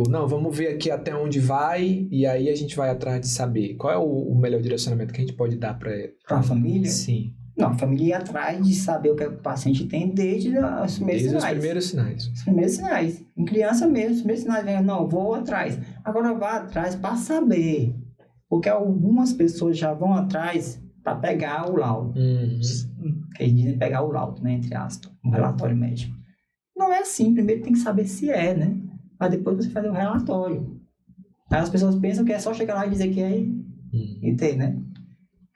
[SPEAKER 1] Não, vamos ver aqui até onde vai e aí a gente vai atrás de saber. Qual é o melhor direcionamento que a gente pode dar para
[SPEAKER 3] a família?
[SPEAKER 1] Sim.
[SPEAKER 3] Não, a família ia atrás de saber o que o paciente tem desde os primeiros sinais.
[SPEAKER 1] Os primeiros sinais.
[SPEAKER 3] Os primeiros sinais. Em criança mesmo, os primeiros sinais. Não, vou atrás. Agora vá atrás para saber. Porque algumas pessoas já vão atrás para pegar o laudo. Que eles dizem pegar o laudo, né? Entre aspas. Um relatório médico. Não é assim. Primeiro tem que saber se é, né? Para depois você fazer o relatório. Aí as pessoas pensam que é só chegar lá e dizer que é e ter, né?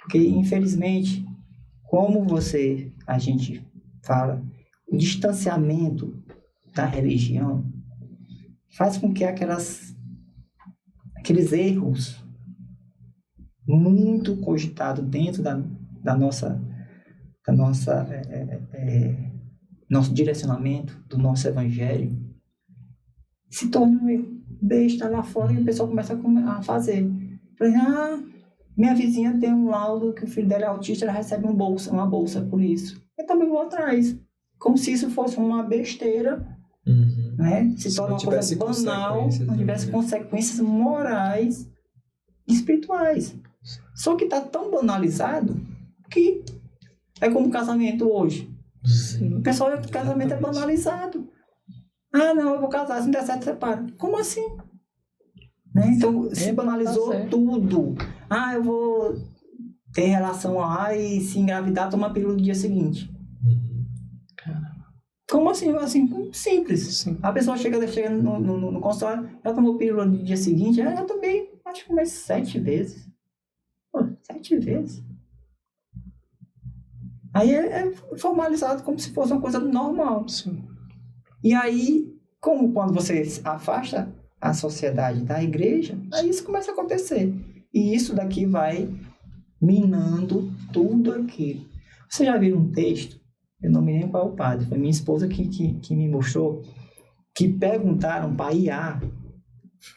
[SPEAKER 3] Porque, infelizmente... Como a gente fala, o distanciamento da religião faz com que aqueles erros muito cogitados dentro da nosso direcionamento, do nosso evangelho, se torne um erro besta lá fora e o pessoal começa a fazer. Minha vizinha tem um laudo que o filho dela é autista, ela recebe uma bolsa por isso. Eu também vou atrás. Como se isso fosse uma besteira, né? Se torna uma coisa banal, não tivesse consequências morais e espirituais. Só que está tão banalizado que é como o casamento hoje. O pessoal acha que o casamento é banalizado. Não, eu vou casar, se não der certo, separa. Como assim? Né? Então, se banalizou tudo. Eu vou ter relação lá e se engravidar, tomar pílula no dia seguinte. Como assim? Simples. Sim. A pessoa chega no consultório, ela tomou pílula no dia seguinte, eu tomei, acho que umas 7 vezes. 7 vezes. Aí é formalizado como se fosse uma coisa normal. Sim. E aí, como quando você afasta a sociedade da igreja, aí isso começa a acontecer. E isso daqui vai minando tudo aquilo. Você já viu um texto? Eu não me lembro qual é o padre. Foi minha esposa que me mostrou. Que perguntaram para Iá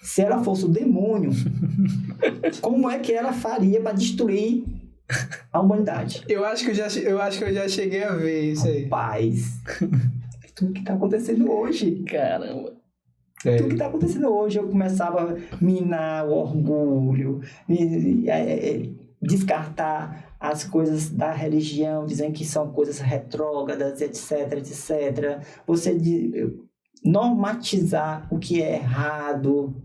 [SPEAKER 3] se ela fosse o demônio, como é que ela faria para destruir a humanidade.
[SPEAKER 1] Eu acho que eu já cheguei a ver isso aí.
[SPEAKER 3] Rapaz, tudo que tá acontecendo hoje.
[SPEAKER 2] Caramba.
[SPEAKER 3] Tudo que tá acontecendo hoje, eu começava a minar o orgulho, descartar as coisas da religião, dizendo que são coisas retrógradas, etc, etc. Você normatizar o que é errado,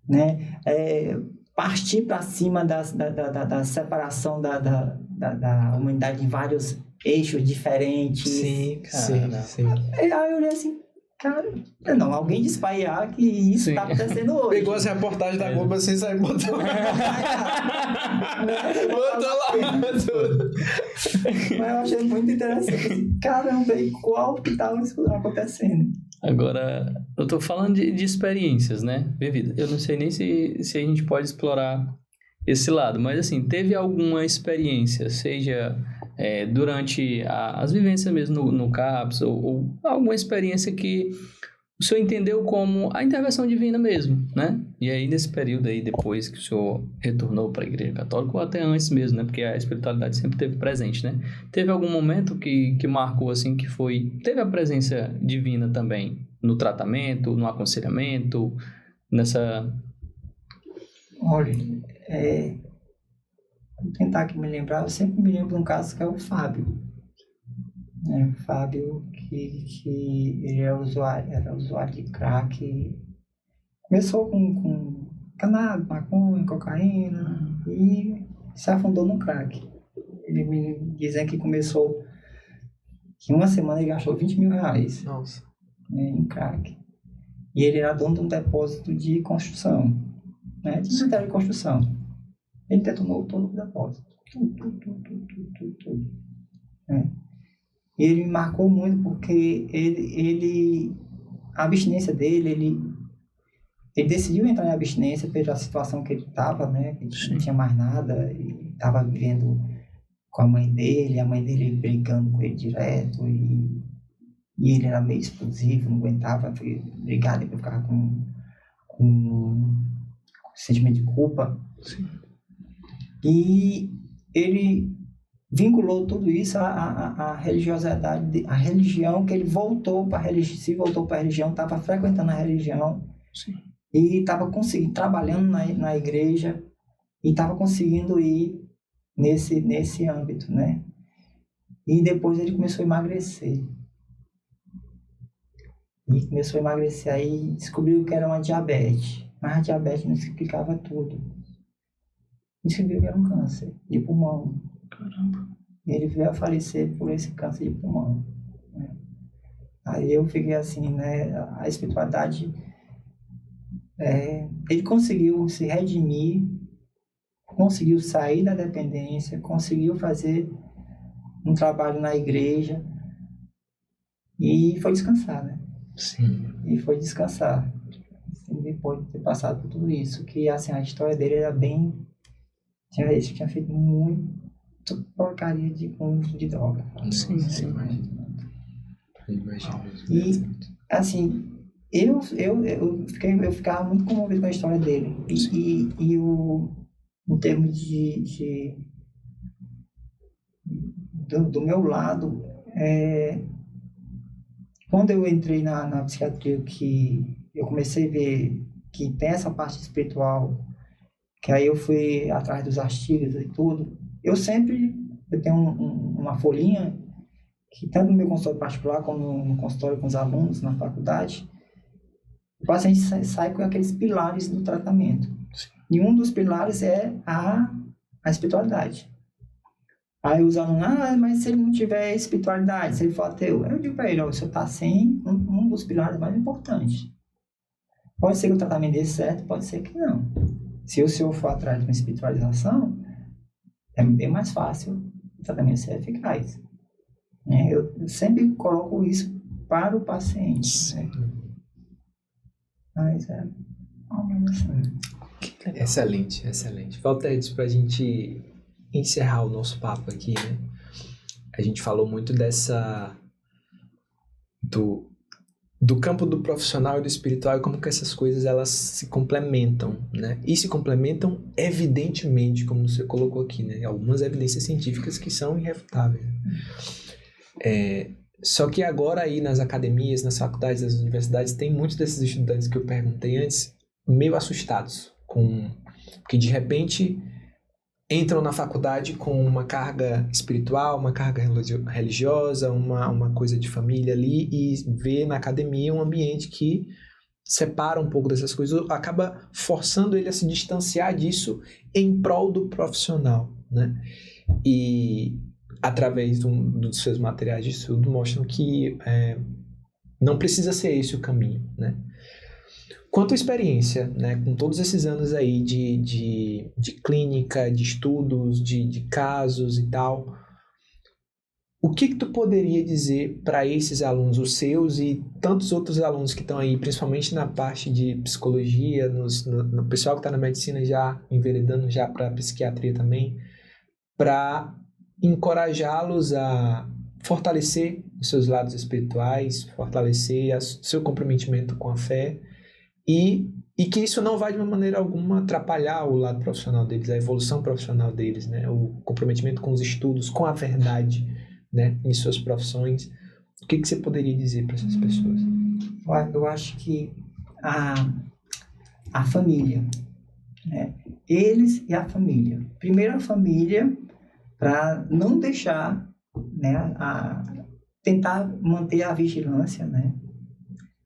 [SPEAKER 3] né? Partir para cima da separação da humanidade em vários eixos diferentes.
[SPEAKER 1] Sim, cara. Sim.
[SPEAKER 3] Aí eu olhei assim, cara, não, alguém disse para IA que isso está acontecendo hoje.
[SPEAKER 1] Pegou as reportagens da Globo assim, saiu botou. Botou lá tudo.
[SPEAKER 3] Mas eu achei muito interessante. Caramba, e qual que estava acontecendo?
[SPEAKER 2] Agora, eu tô falando de experiências, né? Vividas. Eu não sei nem se a gente pode explorar esse lado, mas assim, teve alguma experiência, seja durante as vivências mesmo no CAPS, ou alguma experiência que o senhor entendeu como a intervenção divina mesmo, né? E aí, nesse período aí, depois que o senhor retornou para a Igreja Católica, ou até antes mesmo, né? Porque a espiritualidade sempre esteve presente, né? Teve algum momento que marcou, assim, que teve a presença divina também no tratamento, no aconselhamento, nessa...
[SPEAKER 3] Olha, vou tentar aqui me lembrar, eu sempre me lembro de um caso que é o Fábio. O Fábio, que ele era usuário de crack, começou com cannabis, maconha, cocaína e se afundou no crack. Ele me dizendo que começou, que em uma semana ele gastou 20 mil reais.
[SPEAKER 1] Nossa.
[SPEAKER 3] Em crack. E ele era dono de um depósito de construção, né? De matéria de construção. Ele detonou todo o depósito. Tudo. E ele me marcou muito porque a abstinência dele, ele decidiu entrar em abstinência pela situação que ele estava, né? Que não tinha mais nada, e estava vivendo com a mãe dele brigando com ele direto, e ele era meio explosivo, não aguentava brigar, depois ficava com sentimento de culpa. Sim. E ele vinculou tudo isso à religiosidade, a religião, que ele voltou para a religião, estava frequentando a religião. Sim. E estava trabalhando na igreja e estava conseguindo ir nesse âmbito, né? E depois ele começou a emagrecer. Aí descobriu que era uma diabetes, mas a diabetes não explicava tudo. Descobriu que era um câncer de pulmão.
[SPEAKER 2] Caramba.
[SPEAKER 3] E ele veio a falecer por esse câncer de pulmão, né? Aí eu fiquei assim, né? A espiritualidade, ele conseguiu se redimir, conseguiu sair da dependência, conseguiu fazer um trabalho na igreja, E foi descansar, né?
[SPEAKER 1] Sim.
[SPEAKER 3] E foi descansar. Assim, depois de ter passado por tudo isso. Que, assim, a história dele era bem... Ele tinha feito muito porcaria de uso de droga.
[SPEAKER 2] Sim.
[SPEAKER 3] E, assim, eu ficava muito comovido com a história dele. E em termos do meu lado, quando eu entrei na psiquiatria, que eu comecei a ver que tem essa parte espiritual, que aí eu fui atrás dos artigos e tudo, eu tenho uma folhinha, que tanto no meu consultório particular como no consultório com os alunos na faculdade, o paciente sai com aqueles pilares do tratamento. E um dos pilares é a espiritualidade. Aí os alunos, mas se ele não tiver espiritualidade, se ele for ateu, eu digo para ele, o senhor está sem um dos pilares mais importantes. Pode ser que o tratamento dê certo, pode ser que não. Se o senhor for atrás de uma espiritualização, é bem mais fácil o tratamento ser eficaz. Eu sempre coloco isso para o paciente. Né? Mas
[SPEAKER 1] Excelente. Valteres, para a gente encerrar o nosso papo aqui, né? A gente falou muito do campo do profissional e do espiritual e como que essas coisas elas se complementam, né? E se complementam evidentemente, como você colocou aqui, né? Algumas evidências científicas que são irrefutáveis. Só que agora aí nas academias, nas faculdades, nas universidades, tem muitos desses estudantes que eu perguntei antes, meio assustados, que de repente entram na faculdade com uma carga espiritual, uma carga religiosa, uma coisa de família ali, e vê na academia um ambiente que separa um pouco dessas coisas, acaba forçando ele a se distanciar disso em prol do profissional, né? E através dos seus materiais de estudo mostram que não precisa ser esse o caminho, né? Quanto à experiência, né, com todos esses anos aí de clínica, de estudos, de casos e tal, o que tu poderia dizer para esses alunos, os seus e tantos outros alunos que estão aí, principalmente na parte de psicologia, no pessoal que está na medicina já enveredando já para psiquiatria também, para encorajá-los a fortalecer os seus lados espirituais, fortalecer seu comprometimento com a fé, e que isso não vai de uma maneira alguma atrapalhar o lado profissional deles, a evolução profissional deles, né? O comprometimento com os estudos, com a verdade, né? Em suas profissões. O que você poderia dizer para essas pessoas?
[SPEAKER 3] Eu acho que a família, né? Eles e a família. Primeiro a família, para não deixar, né? Tentar manter a vigilância, né?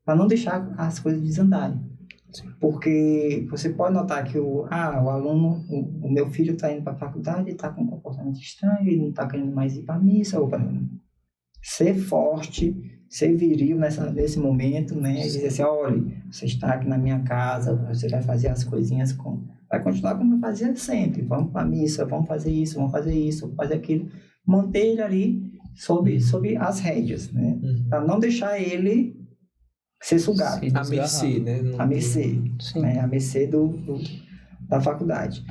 [SPEAKER 3] Para não deixar as coisas desandarem. Sim. Porque você pode notar que o aluno, o meu filho está indo para a faculdade, está com um comportamento estranho, ele não está querendo mais ir para a missa. Ser forte, ser viril nesse momento, né? E dizer assim, olha, você está aqui na minha casa, você vai fazer as coisinhas vai continuar como vai fazer sempre. Vamos para a missa, vamos fazer isso, vamos fazer aquilo. Manter ele ali sob as rédeas, né? Para não deixar ele ser sugado.
[SPEAKER 1] A mercê, né?
[SPEAKER 3] A mercê. Né? A mercê da faculdade,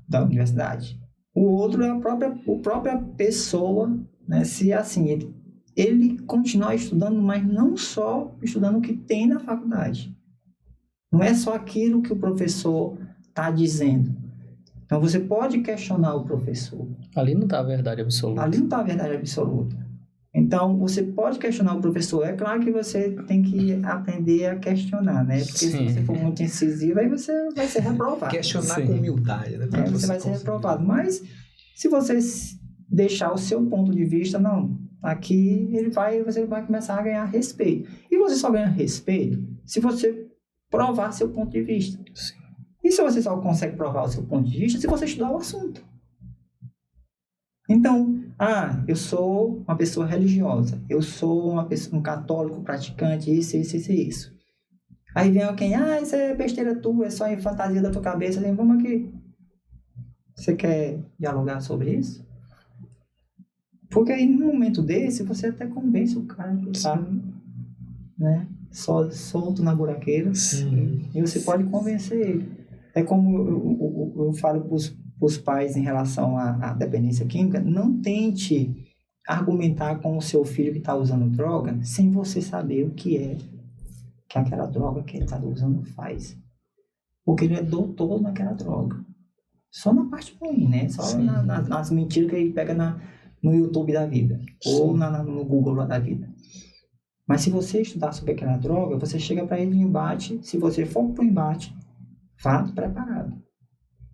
[SPEAKER 3] da universidade. O outro é a própria pessoa, né? Se assim, ele continuar estudando, mas não só estudando o que tem na faculdade. Não é só aquilo que o professor está dizendo. Então, você pode questionar o professor.
[SPEAKER 2] Ali não está a verdade absoluta.
[SPEAKER 3] Então, você pode questionar o professor. É claro que você tem que aprender a questionar, né? Porque se você for muito incisivo, aí você vai ser reprovado.
[SPEAKER 1] Questionar com humildade, né?
[SPEAKER 3] Você vai ser reprovado. Mas, se você deixar o seu ponto de vista, não, aqui você vai começar a ganhar respeito. E você só ganha respeito se você provar seu ponto de vista. Sim. E se você só consegue provar o seu ponto de vista se você estudar o assunto. Então, eu sou uma pessoa religiosa, eu sou um católico praticante, isso. Aí vem alguém, isso é besteira tua, é só em fantasia da tua cabeça, assim, vamos aqui. Você quer dialogar sobre isso? Porque aí, num momento desse, você até convence o cara que né? Só solto na buraqueira. E você pode convencer ele. É como eu falo para os pais em relação à dependência química, não tente argumentar com o seu filho que está usando droga sem você saber o que é que aquela droga que ele está usando faz. Porque ele é doutor naquela droga. Só na parte ruim, né? Só nas mentiras que ele pega no YouTube da vida. Ou no Google lá da vida. Mas se você estudar sobre aquela droga, você chega para ele no embate. Se você for para o embate, vá preparado.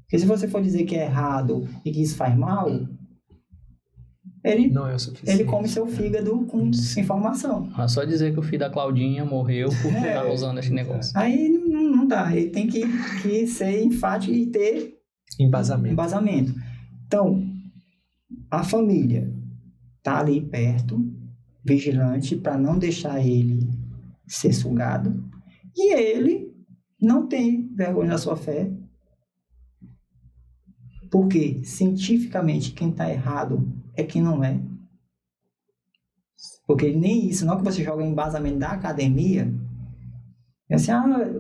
[SPEAKER 3] Porque se você for dizer que é errado e que isso faz mal, ele, não é o suficiente. Ele come seu fígado com informação.
[SPEAKER 2] Só dizer que o filho da Claudinha morreu porque estava usando esse negócio.
[SPEAKER 3] Aí não dá. Ele tem que ser enfático e ter embasamento. Então, a família tá ali perto, vigilante, para não deixar ele ser sugado. E ele não tem vergonha da sua fé. Porque, cientificamente, quem está errado é quem não é. Porque nem isso, não que você joga em embasamento da academia, é assim,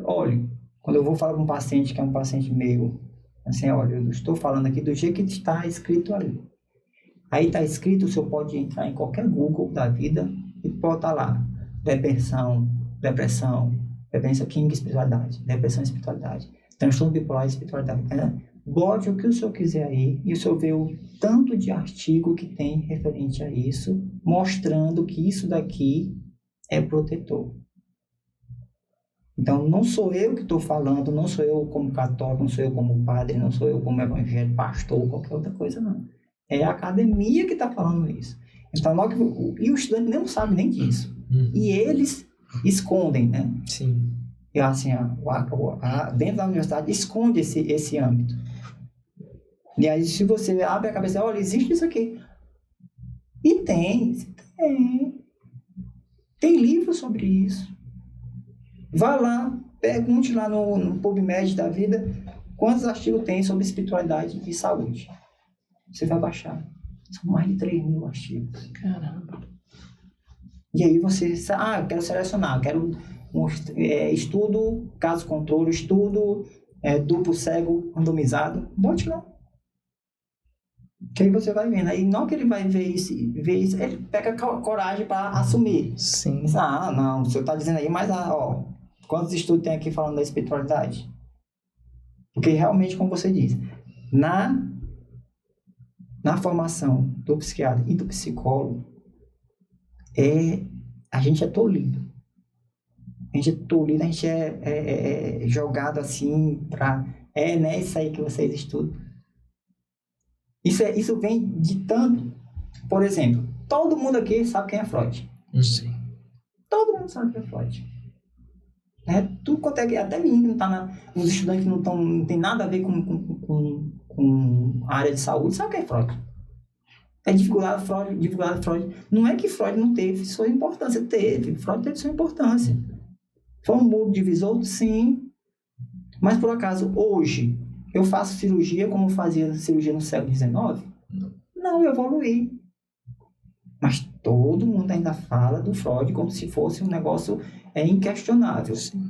[SPEAKER 3] olha, quando eu vou falar com um paciente que é um paciente meu, assim, olha, eu estou falando aqui do jeito que está escrito ali. Aí está escrito, o senhor pode entrar em qualquer Google da vida e botar lá, depressão, dependência química e espiritualidade, depressão e espiritualidade, transtorno bipolar e espiritualidade, né? Bote o que o senhor quiser aí e o senhor vê o tanto de artigo que tem referente a isso, mostrando que isso daqui é protetor. Então, não sou eu que estou falando, não sou eu como católico, não sou eu como padre, não sou eu como evangélico, pastor ou qualquer outra coisa, não. É a academia que está falando isso. Então, e o estudante não sabe nem disso. E eles escondem, né?
[SPEAKER 1] Sim.
[SPEAKER 3] E assim, dentro da universidade, esconde esse âmbito. E aí, se você abre a cabeça, olha, existe isso aqui. E tem livro sobre isso. Vá lá, pergunte lá no PubMed da vida quantos artigos tem sobre espiritualidade e saúde. Você vai baixar. São mais de 3.000 artigos.
[SPEAKER 2] Caramba.
[SPEAKER 3] E aí você, eu quero selecionar, quero estudo, caso controle, estudo duplo cego randomizado, bote lá. Que aí você vai vendo. Aí não que ele vai ver isso, ele pega coragem para assumir.
[SPEAKER 2] Sim.
[SPEAKER 3] Não, o senhor está dizendo aí, mas quantos estudos tem aqui falando da espiritualidade? Porque realmente, como você diz, na formação do psiquiatra e do psicólogo, a gente é tolhido. A gente é jogado assim para... né, isso aí que vocês estudam. Isso vem de tanto... Por exemplo, todo mundo aqui sabe quem é Freud.
[SPEAKER 2] Sim.
[SPEAKER 3] Todo mundo sabe quem é Freud. Tudo quanto até menino não tá os estudantes que não tem nada a ver com a área de saúde, sabe o que é Freud? Dificuldade Freud. Não é que Freud não teve sua importância, Freud teve sua importância. Foi um muro divisor, sim. Mas por acaso, hoje, eu faço cirurgia como fazia cirurgia no século XIX? Não, eu evoluí. Mas todo mundo ainda fala do Freud como se fosse um negócio inquestionável. Sim.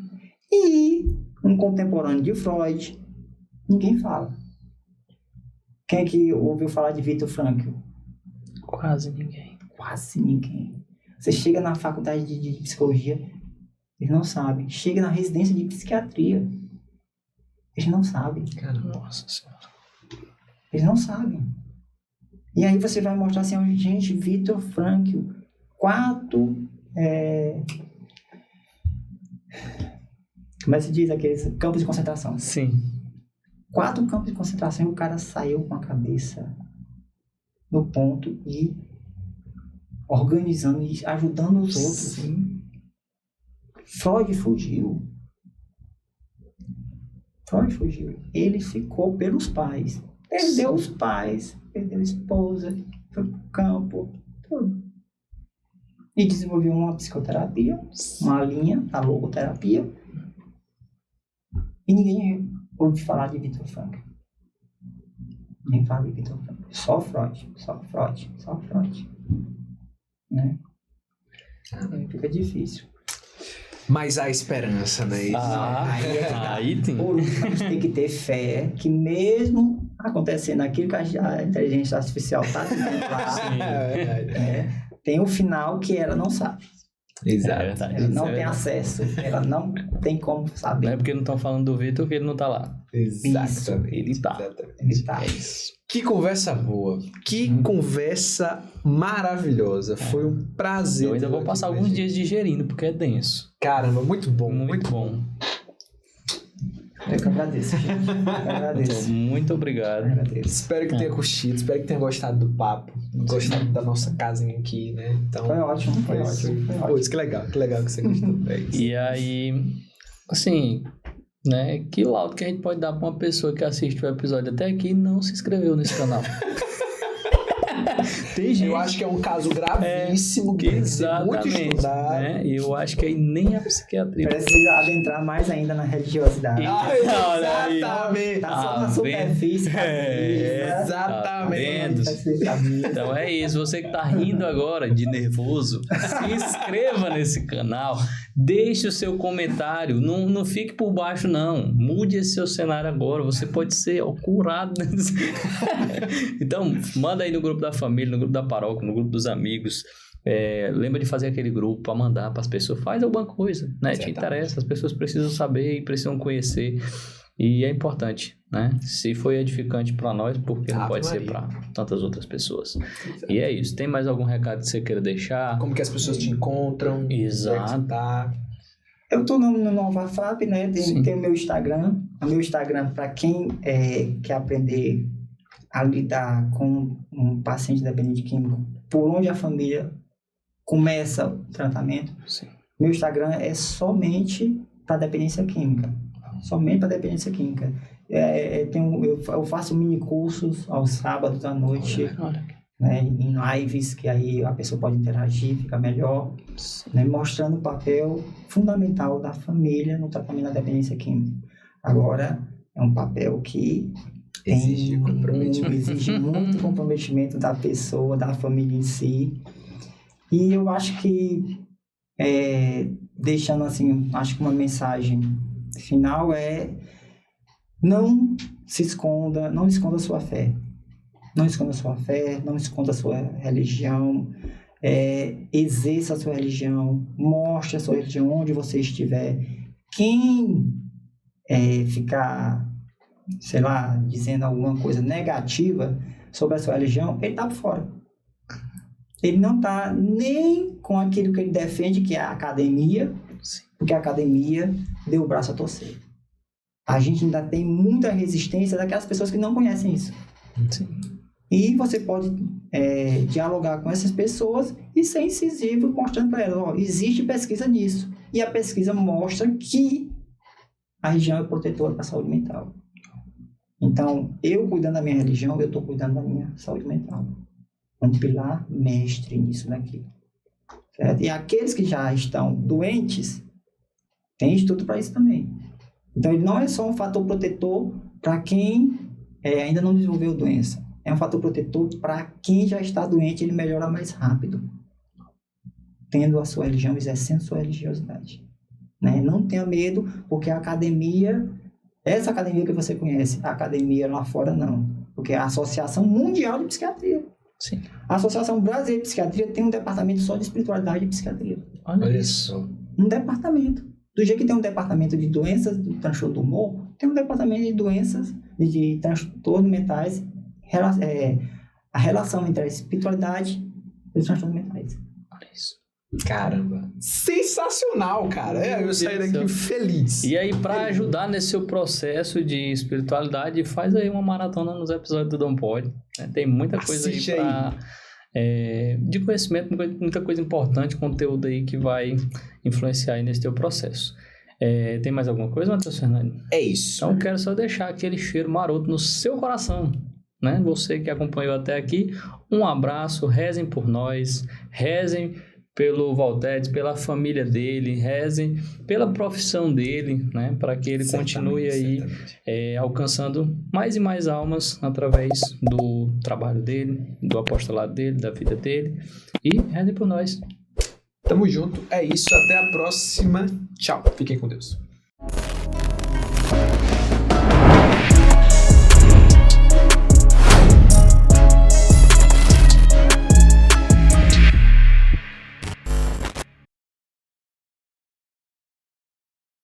[SPEAKER 3] E um contemporâneo de Freud, ninguém fala. Quem é que ouviu falar de Viktor Frankl?
[SPEAKER 2] Quase ninguém.
[SPEAKER 3] Quase ninguém. Você chega na faculdade de psicologia, eles não sabem. Chega na residência de psiquiatria, eles não sabem.
[SPEAKER 2] Nossa Senhora.
[SPEAKER 3] Eles não sabem. E aí você vai mostrar assim, gente, Viktor Frankl, 4... como é que se diz aqueles campos de concentração?
[SPEAKER 2] Sim.
[SPEAKER 3] 4 campos de concentração e o cara saiu com a cabeça no ponto e organizando e ajudando os outros.
[SPEAKER 2] Sim.
[SPEAKER 3] Freud fugiu. Ele ficou pelos pais. Perdeu os pais, perdeu a esposa, foi pro campo, tudo. E desenvolveu uma psicoterapia, uma linha, a logoterapia. E ninguém ouve falar de Viktor Frankl. Nem fala de Viktor Frankl. Só Freud. Né? Aí fica difícil.
[SPEAKER 1] Mas há esperança, né?
[SPEAKER 2] Aí tem.
[SPEAKER 3] Por último, a gente tem que ter fé que mesmo acontecendo aquilo que a inteligência artificial está tentando lá, tem um final que ela não sabe.
[SPEAKER 1] Exato.
[SPEAKER 3] Ela não tem acesso, ela não tem como saber.
[SPEAKER 2] Não é porque não estão falando do Vitor que ele não tá lá.
[SPEAKER 1] Exatamente.
[SPEAKER 2] Ele tá.
[SPEAKER 3] Ele tá.
[SPEAKER 2] É isso.
[SPEAKER 1] Que conversa boa. Que conversa maravilhosa. Foi um prazer.
[SPEAKER 2] Eu ainda vou passar alguns dias digerindo, porque é denso.
[SPEAKER 1] Caramba, muito bom.
[SPEAKER 2] Muito bom.
[SPEAKER 3] Eu que agradeço.
[SPEAKER 2] Então, muito obrigado.
[SPEAKER 1] Espero que tenha curtido, espero que tenha gostado do papo, gostado da nossa casinha aqui, né? Então,
[SPEAKER 3] foi ótimo.
[SPEAKER 1] Putz, que legal que você gostou. É isso.
[SPEAKER 2] E aí, assim, né? Que laudo que a gente pode dar pra uma pessoa que assiste o episódio até aqui e não se inscreveu nesse canal?
[SPEAKER 1] Tem gente, eu acho que é um caso gravíssimo que tem que ser muito estudado.
[SPEAKER 2] Né? E eu acho que aí nem a psiquiatria
[SPEAKER 3] precisa adentrar mais ainda na religiosidade.
[SPEAKER 1] Exatamente.
[SPEAKER 3] Tá só na superfície.
[SPEAKER 1] Exatamente.
[SPEAKER 2] Então é isso. Você que tá rindo agora de nervoso, se inscreva nesse canal. Deixe o seu comentário. Não fique por baixo, não. Mude esse seu cenário agora. Você pode ser curado. Então, manda aí no grupo da família, no grupo da paróquia, no grupo dos amigos. Lembra de fazer aquele grupo para mandar para as pessoas. Faz alguma coisa, né? Te interessa. As pessoas precisam saber e precisam conhecer. E é importante, né? Se foi edificante para nós, porque não pode ser para tantas outras pessoas. Exato. E é isso. Tem mais algum recado que você queira deixar?
[SPEAKER 1] Como que as pessoas te encontram?
[SPEAKER 2] Exato.
[SPEAKER 3] Eu tô no Nova FAP, né? Tem o meu Instagram. O meu Instagram, para quem quer aprender a lidar com um paciente dependente químico, por onde a família começa o tratamento.
[SPEAKER 2] Sim.
[SPEAKER 3] Meu Instagram é somente para dependência química. Somente para dependência química. Eu faço mini cursos aos sábados à noite, né, em lives, que aí a pessoa pode interagir, fica melhor, né, mostrando o papel fundamental da família no tratamento da dependência química. Agora, é um papel que exige muito comprometimento da pessoa, da família em si. E eu acho que, deixando assim, acho que uma mensagem final não se esconda, não esconda a sua fé. Não esconda a sua fé, não esconda a sua religião. Exerça a sua religião, mostre a sua religião onde você estiver. Quem ficar, sei lá, dizendo alguma coisa negativa sobre a sua religião, ele está por fora. Ele não está nem com aquilo que ele defende, que é a academia, porque a academia deu o braço a torcer. A gente ainda tem muita resistência daquelas pessoas que não conhecem isso.
[SPEAKER 2] Sim.
[SPEAKER 3] E você pode dialogar com essas pessoas e ser incisivo, mostrando para elas, existe pesquisa nisso. E a pesquisa mostra que a religião é protetora para a saúde mental. Então, eu cuidando da minha religião, eu estou cuidando da minha saúde mental. Um pilar mestre nisso daqui. Certo? E aqueles que já estão doentes, tem estudo para isso também. Então, ele não é só um fator protetor para quem ainda não desenvolveu doença. É um fator protetor para quem já está doente, ele melhora mais rápido. Tendo a sua religião, exercendo sua religiosidade. Né? Não tenha medo, porque a academia, essa academia que você conhece, a academia lá fora não. Porque é a Associação Mundial de Psiquiatria.
[SPEAKER 2] Sim.
[SPEAKER 3] A Associação Brasileira de Psiquiatria tem um departamento só de espiritualidade e psiquiatria.
[SPEAKER 2] Olha isso.
[SPEAKER 3] Um departamento. Do jeito que tem um departamento de doenças do transtorno do humor, tem um departamento de doenças, de transtornos mentais, a relação entre a espiritualidade e os transtornos mentais.
[SPEAKER 2] Olha isso.
[SPEAKER 1] Caramba. Sensacional, cara. Eu saí daqui feliz.
[SPEAKER 2] E aí, para ajudar nesse seu processo de espiritualidade, faz aí uma maratona nos episódios do Dom Pode. Tem muita coisa aí de conhecimento, muita coisa importante, conteúdo aí que vai influenciar aí nesse teu processo. Tem mais alguma coisa, Matheus Fernandes?
[SPEAKER 1] É isso.
[SPEAKER 2] Então, eu quero só deixar aquele cheiro maroto no seu coração. Né? Você que acompanhou até aqui, um abraço, rezem por nós, rezem pelo Valtedes, pela família dele, rezem pela profissão dele, né? Para que ele continue aí alcançando mais e mais almas através do trabalho dele, do apostolado dele, da vida dele. E rezem por nós.
[SPEAKER 1] Tamo junto, é isso, até a próxima. Tchau, fiquem com Deus.